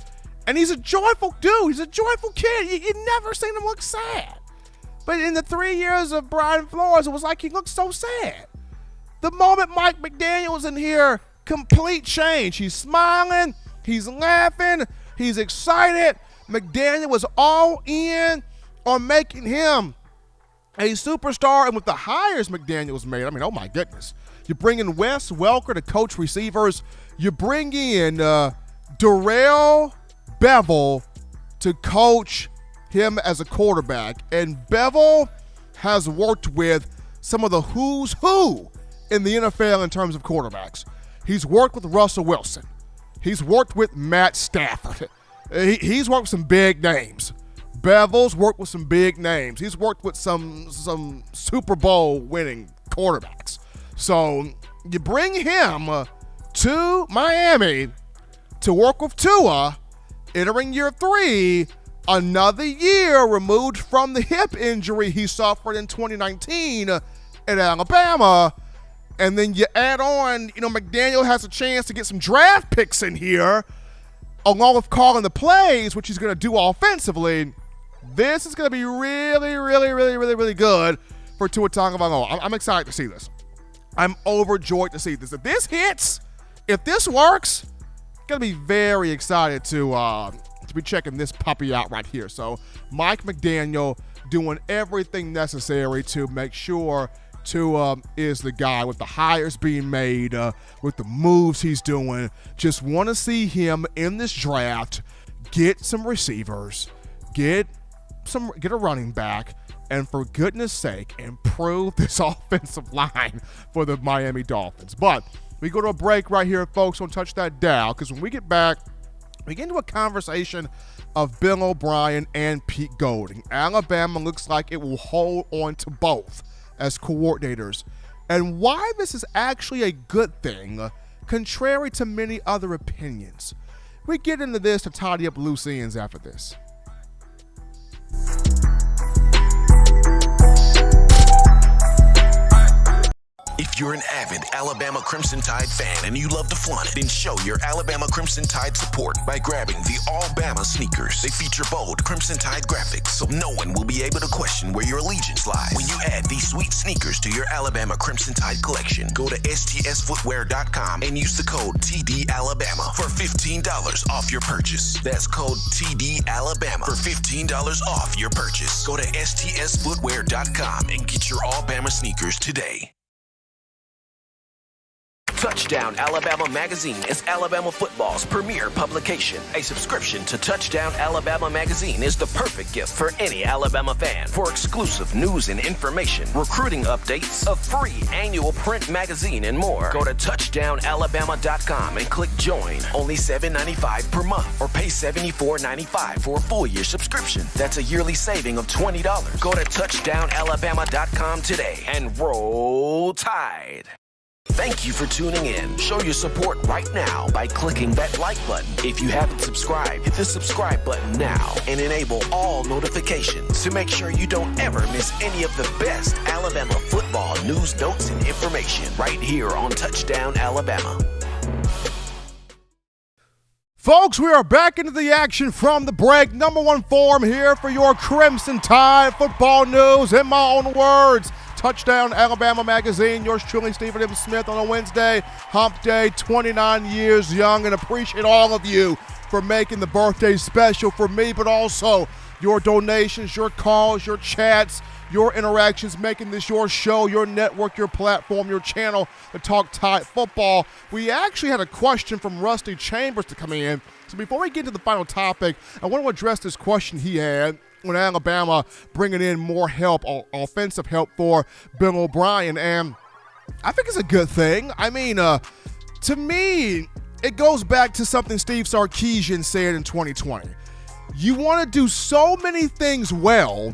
And he's a joyful dude. He's a joyful kid. You never seen him look sad. But in the 3 years of Brian Flores, it was like he looked so sad. The moment Mike McDaniel was in here, complete change. He's smiling. He's laughing. He's excited. McDaniel was all in on making him a superstar. And with the hires McDaniel's made, I mean, oh my goodness. You bring in Wes Welker to coach receivers. You bring in Darrell Bevell to coach him as a quarterback. And Bevell has worked with some of the who's who in the NFL in terms of quarterbacks. He's worked with Russell Wilson. He's worked with Matt Stafford. He's worked with some big names. Bevell's worked with some big names. He's worked with some Super Bowl winning quarterbacks. So you bring him to Miami to work with Tua, entering year 3, another year removed from the hip injury he suffered in 2019 at Alabama. And then you add on, McDaniel has a chance to get some draft picks in here, along with calling the plays, which he's going to do offensively. This is going to be really, really, really, really, really good for Tua Tagovailoa. I'm excited to see this. I'm overjoyed to see this. If this hits, if this works, I'm going to be very excited to be checking this puppy out right here. So Mike McDaniel doing everything necessary to make sure Tua is the guy, with the hires being made, with the moves he's doing. Just want to see him in this draft get some receivers, get a running back, and for goodness sake, improve this offensive line for the Miami Dolphins. But we go to a break right here, folks. Don't touch that dial, because when we get back, we get into a conversation of Bill O'Brien and Pete Golding. Alabama looks like it will hold on to both as coordinators, and why this is actually a good thing, contrary to many other opinions. We get into this to tidy up loose ends after this. If you're an avid Alabama Crimson Tide fan and you love to flaunt it, then show your Alabama Crimson Tide support by grabbing the All-Bama sneakers. They feature bold Crimson Tide graphics, so no one will be able to question where your allegiance lies. When you add these sweet sneakers to your Alabama Crimson Tide collection, go to stsfootwear.com and use the code TDAlabama for $15 off your purchase. That's code TDAlabama for $15 off your purchase. Go to stsfootwear.com and get your All-Bama sneakers today. Touchdown Alabama Magazine is Alabama football's premier publication. A subscription to Touchdown Alabama Magazine is the perfect gift for any Alabama fan. For exclusive news and information, recruiting updates, a free annual print magazine, and more, go to touchdownalabama.com and click join. Only $7.95 per month, or pay $74.95 for a full year subscription. That's a yearly saving of $20. Go to touchdownalabama.com today and roll Tide. Thank you for tuning in. Show your support right now by clicking that like button. If you haven't subscribed, hit the subscribe button now and enable all notifications to make sure you don't ever miss any of the best Alabama football news, notes, and information right here on Touchdown Alabama. Folks, we are back into the action from the break. Number one form here for your Crimson Tide football news. In my own words, Touchdown Alabama Magazine. Yours truly, Stephen M. Smith, on a Wednesday, hump day, 29 years young, and appreciate all of you for making the birthday special for me, but also your donations, your calls, your chats, your interactions, making this your show, your network, your platform, your channel to talk Tide football. We actually had a question from Rusty Chambers to come in. So before we get to the final topic, I want to address this question he had when Alabama bringing in more help, offensive help for Bill O'Brien. And I think it's a good thing. I mean, to me, it goes back to something Steve Sarkisian said in 2020. You want to do so many things well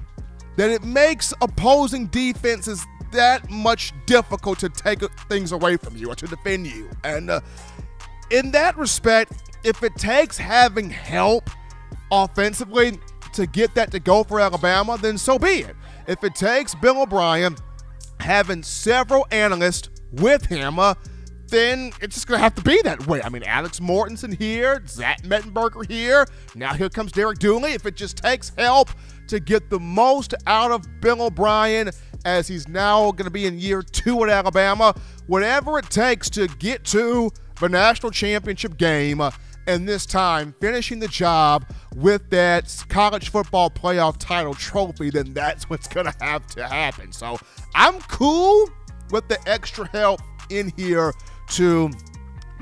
that it makes opposing defenses that much difficult to take things away from you or to defend you. And in that respect, if it takes having help offensively to get that to go for Alabama, then so be it. If it takes Bill O'Brien having several analysts with him, then it's just going to have to be that way. I mean, Alex Mortensen here, Zach Mettenberger here, now here comes Derek Dooley. If it just takes help to get the most out of Bill O'Brien, as he's now going to be in year 2 at Alabama, whatever it takes to get to the national championship game, and this time finishing the job with that college football playoff title trophy, then that's what's going to have to happen. So I'm cool with the extra help in here to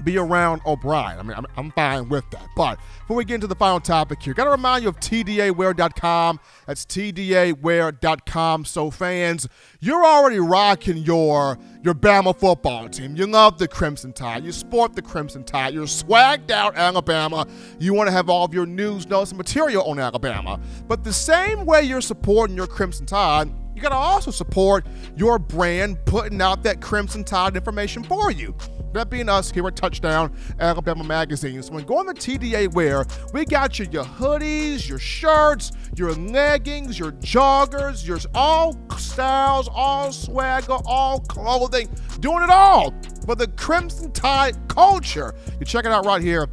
be around O'Brien. I mean, I'm fine with that. But before we get into the final topic here, got to remind you of TDAwear.com. That's TDAwear.com. So fans, you're already rocking your Bama football team. You love the Crimson Tide. You sport the Crimson Tide. You're swagged out Alabama. You want to have all of your news, notes, and material on Alabama. But the same way you're supporting your Crimson Tide, you got to also support your brand putting out that Crimson Tide information for you. That being us here at Touchdown Alabama Magazine. So when going to TDA Wear, we got you your hoodies, your shirts, your leggings, your joggers, your all styles, all swagger, all clothing, doing it all for the Crimson Tide culture. You check it out right here.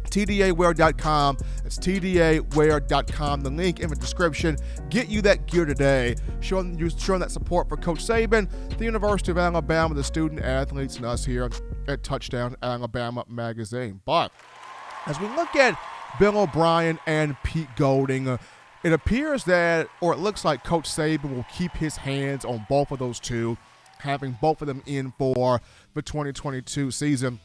TDAwear.com. That's TDAwear.com. The link in the description. Get you that gear today. Showing that support for Coach Saban, the University of Alabama, the student athletes, and us here at Touchdown Alabama Magazine. But as we look at Bill O'Brien and Pete Golding, it appears that, or it looks like Coach Saban will keep his hands on both of those two, having both of them in for the 2022 season,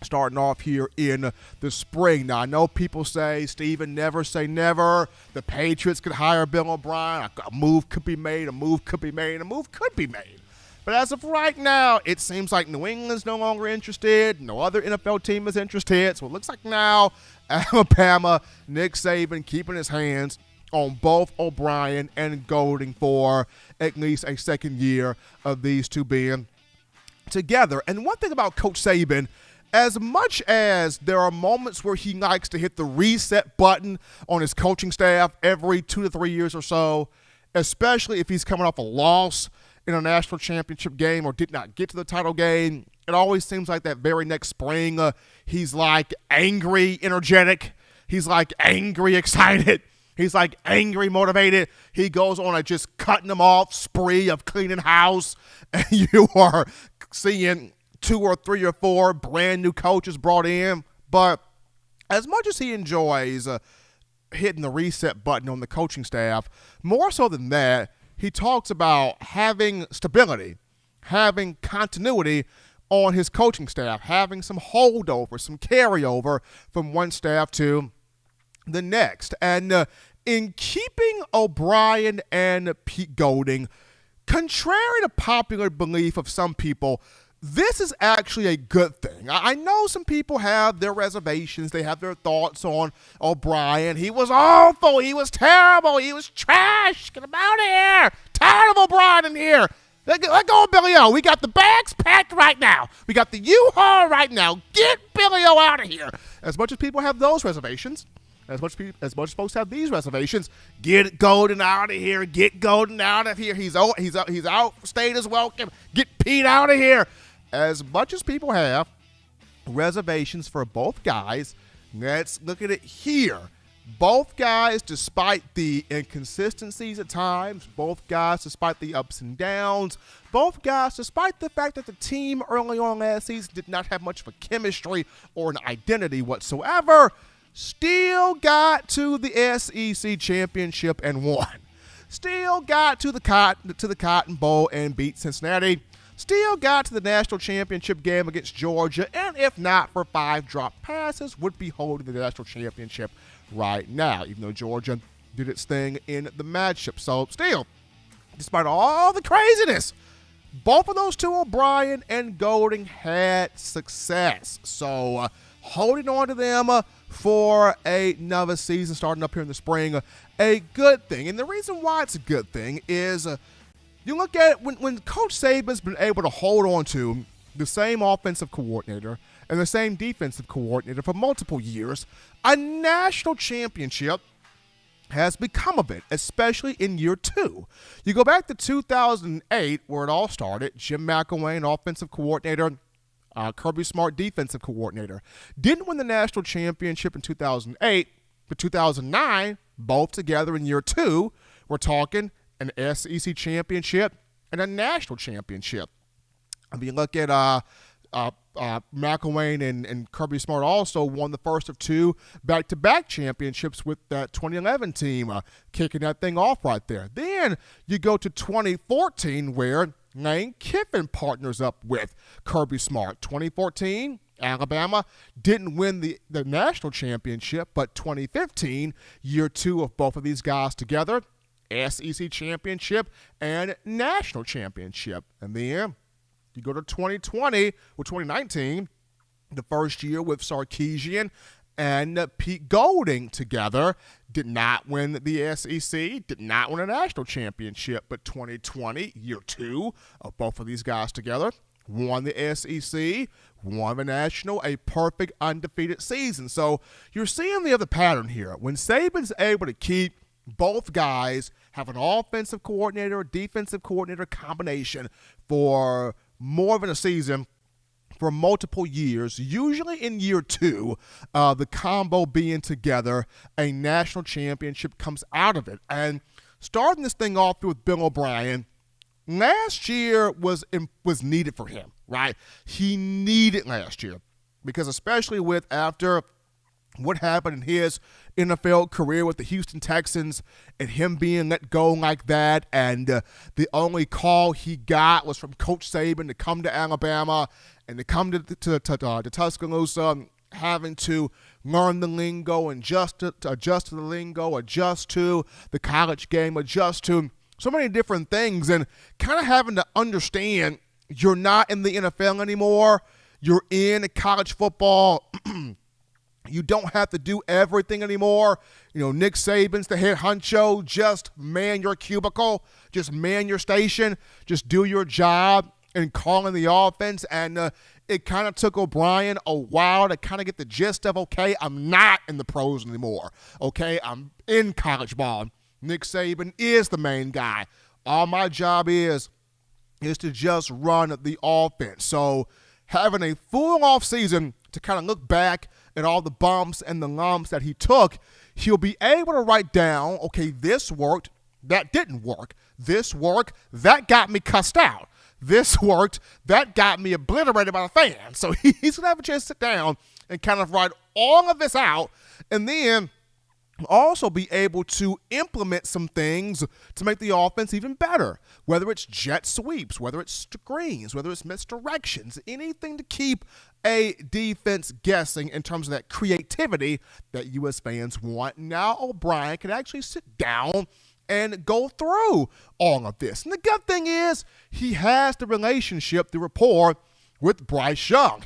starting off here in the spring. Now, I know people say, Steven, never say never. The Patriots could hire Bill O'Brien. A move could be made, a move could be made, a move could be made. But as of right now, it seems like New England's no longer interested. No other NFL team is interested. So it looks like now Alabama, Nick Saban keeping his hands on both O'Brien and Golding for at least a second year of these two being together. And one thing about Coach Saban, as much as there are moments where he likes to hit the reset button on his coaching staff every 2 to 3 years or so, especially if he's coming off a loss in a national championship game or did not get to the title game, it always seems like that very next spring he's like angry, energetic. He's like angry, excited. He's like angry, motivated. He goes on a just cutting them off spree of cleaning house, and you are seeing 2 or 3 or 4 brand new coaches brought in. But as much as he enjoys hitting the reset button on the coaching staff, more so than that, he talks about having stability, having continuity on his coaching staff, having some holdover, some carryover from one staff to the next. And in keeping O'Brien and Pete Golding, contrary to popular belief of some people, this is actually a good thing. I know some people have their reservations. They have their thoughts on O'Brien. He was awful. He was terrible. He was trash. Get him out of here. Tired of O'Brien in here. Let go of Billy O. We got the bags packed right now. We got the U-Haul right now. Get Billy O out of here. As much as people have those reservations, as much as folks have these reservations, get Golden out of here. Get Golden out of here. He's outstayed his welcome. Get Pete out of here. As much as people have reservations for both guys, let's look at it here. Both guys, despite the inconsistencies at times, both guys, despite the ups and downs, both guys, despite the fact that the team early on last season did not have much of a chemistry or an identity whatsoever, still got to the SEC championship and won. Still got to the Cotton Bowl and beat Cincinnati. Still got to the national championship game against Georgia, and if not for 5 drop passes, would be holding the national championship right now, even though Georgia did its thing in the matchup. So still, despite all the craziness, both of those two, O'Brien and Golding, had success. So holding on to them for another season starting up here in the spring, a good thing. And the reason why it's a good thing is you look at it, when Coach Saban's been able to hold on to the same offensive coordinator and the same defensive coordinator for multiple years, a national championship has become of it, especially in year 2. You go back to 2008, where it all started. Jim McElwain, offensive coordinator, Kirby Smart, defensive coordinator. Didn't win the national championship in 2008, but 2009, both together in year 2, we're talking an SEC championship and a national championship. I mean, look at McElwain and Kirby Smart also won the first of 2 back-to-back championships with that 2011 team, kicking that thing off right there. Then you go to 2014, where Lane Kiffin partners up with Kirby Smart. 2014, Alabama didn't win the national championship, but 2015, year 2 of both of these guys together, SEC championship and national championship. And then you go to 2019, the first year with Sarkisian and Pete Golding together, did not win the SEC, did not win a national championship, but 2020, year 2 of both of these guys together, won the SEC, won the national, a perfect undefeated season. So you're seeing the other pattern here. When Saban's able to keep both guys, have an offensive coordinator, defensive coordinator combination for more than a season, for multiple years, usually in year 2, the combo being together, a national championship comes out of it. And starting this thing off with Bill O'Brien, last year was needed for him, right? He needed last year because especially with after what happened in his NFL career with the Houston Texans and him being let go like that, and the only call he got was from Coach Saban to come to Alabama and to come to Tuscaloosa, having to learn the lingo and adjust to the lingo, adjust to the college game, adjust to so many different things, and kind of having to understand you're not in the NFL anymore, you're in college football. You don't have to do everything anymore. You know, Nick Saban's the head honcho. Just man your cubicle. Just man your station. Just do your job and call in the offense. And it kind of took O'Brien a while to kind of get the gist of, okay, I'm not in the pros anymore. Okay, I'm in college ball. Nick Saban is the main guy. All my job is to just run the offense. So having a full off season to kind of look back at all the bumps and the lumps that he took, he'll be able to write down, okay, this worked, that didn't work. This worked, that got me cussed out. This worked, that got me obliterated by the fans. So he's going to have a chance to sit down and kind of write all of this out, and then also be able to implement some things to make the offense even better, whether it's jet sweeps, whether it's screens, whether it's misdirections, anything to keep a defense guessing in terms of that creativity that you as fans want. Now O'Brien can actually sit down and go through all of this. And the good thing is he has the relationship, the rapport with Bryce Young.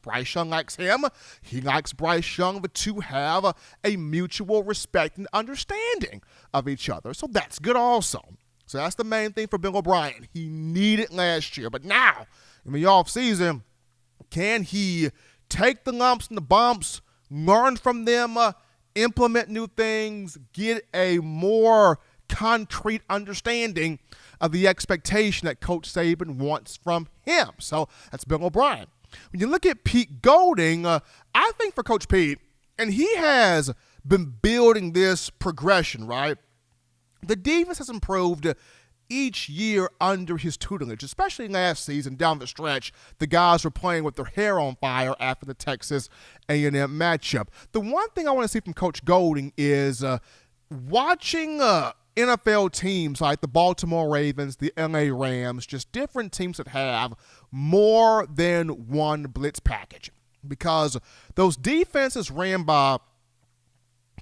Bryce Young likes him. He likes Bryce Young. The two have a mutual respect and understanding of each other. So that's good also. So that's the main thing for Bill O'Brien. He needed last year. But now, in the offseason, can he take the lumps and the bumps, learn from them, implement new things, get a more concrete understanding of the expectation that Coach Saban wants from him? So that's Bill O'Brien. When you look at Pete Golding, I think for Coach Pete, and he has been building this progression, right? The defense has improved each year under his tutelage, especially last season down the stretch. The guys were playing with their hair on fire after the Texas A&M matchup. The one thing I want to see from Coach Golding is watching NFL teams like the Baltimore Ravens, the LA Rams, just different teams that have more than one blitz package, because those defenses ran by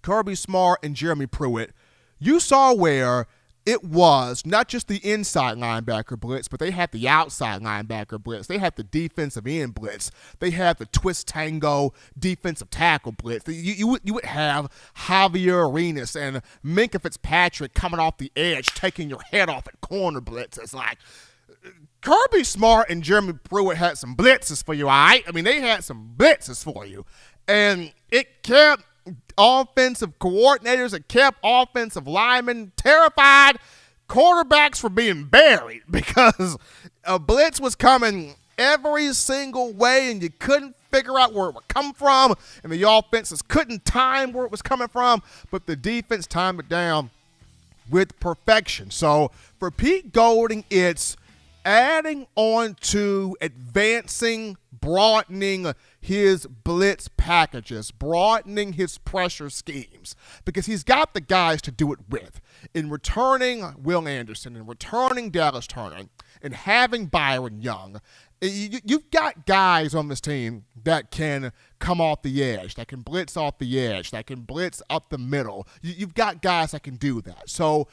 Kirby Smart and Jeremy Pruitt, you saw where it was not just the inside linebacker blitz, but they had the outside linebacker blitz. They had the defensive end blitz. They had the twist tango defensive tackle blitz. You would have Javier Arenas and Minkah Fitzpatrick coming off the edge, taking your head off at corner blitzes. Like, Kirby Smart and Jeremy Pruitt had some blitzes for you, all right? I mean, they had some blitzes for you. And it kept offensive coordinators, it kept offensive linemen terrified, quarterbacks were being buried because a blitz was coming every single way and you couldn't figure out where it would come from, and the offenses couldn't time where it was coming from, but the defense timed it down with perfection. So for Pete Golding, it's adding on to advancing, broadening his blitz packages, broadening his pressure schemes, because he's got the guys to do it with. In returning Will Anderson, in returning Dallas Turner, and having Byron Young, you've got guys on this team that can come off the edge, that can blitz off the edge, that can blitz up the middle. You've got guys that can do that. So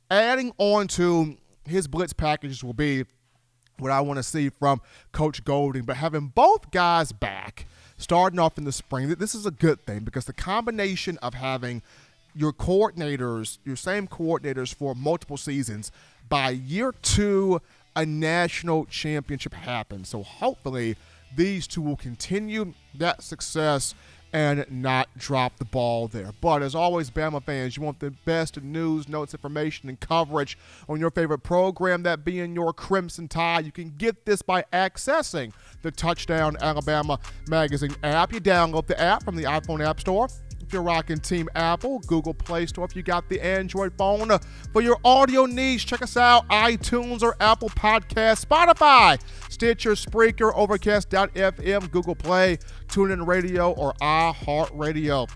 adding on to his blitz packages will be what I want to see from Coach Golding. But having both guys back, starting off in the spring, this is a good thing because the combination of having your coordinators, your same coordinators for multiple seasons, by year 2, a national championship happens. So hopefully these two will continue that success and not drop the ball there. But as always, Bama fans, you want the best news, notes, information, and coverage on your favorite program, that being your Crimson Tide. You can get this by accessing the Touchdown Alabama magazine app. You download the app from the iPhone App Store. If you're rocking Team Apple, Google Play Store. If you got the Android phone, for your audio needs, check us out, iTunes or Apple Podcasts, Spotify, Stitcher, Spreaker, Overcast.fm, Google Play, TuneIn Radio, or iHeartRadio.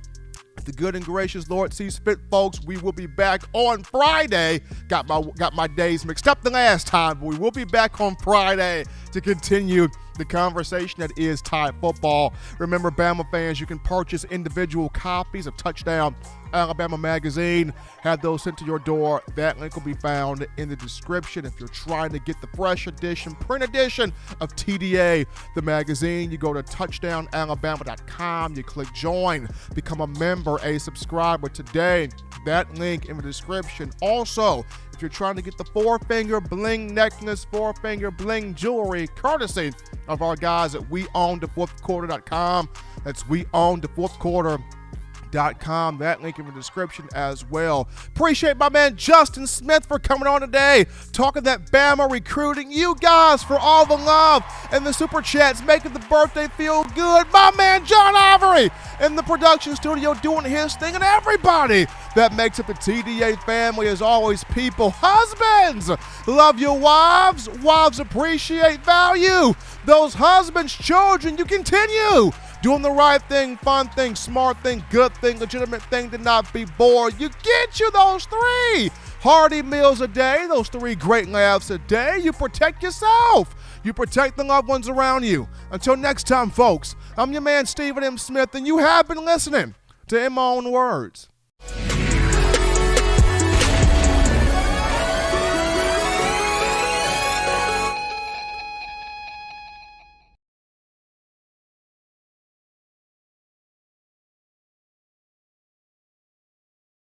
If the good and gracious Lord sees fit, folks, we will be back on Friday. Got my days mixed up the last time, but we will be back on Friday to continue the conversation that is Tide football. Remember, Bama fans, you can purchase individual copies of Touchdown Alabama magazine. Have those sent to your door. That link will be found in the description. If you're trying to get the fresh edition, print edition of TDA, the magazine, you go to touchdownalabama.com. You click join, become a member, a subscriber today. That link in the description. Also, if you're trying to get the 4-finger bling necklace, 4-finger bling jewelry, courtesy of our guys at WeOwnTheFourthQuarter.com. That's WeOwnTheFourthQuarter.com. That link in the description as well. Appreciate my man Justin Smith for coming on today, talking that Bama recruiting. You guys for all the love and the super chats, making the birthday feel good. My man John Ivory in the production studio doing his thing, and everybody that makes up the TDA family. As always, people, husbands, love your wives. Wives appreciate value. Those husbands, children, you continue doing the right thing, fun thing, smart thing, good thing, legitimate thing, to not be bored. You get you those 3 hearty meals a day, those 3 great laughs a day. You protect yourself. You protect the loved ones around you. Until next time, folks, I'm your man Stephen M. Smith, and you have been listening to In My Own Words.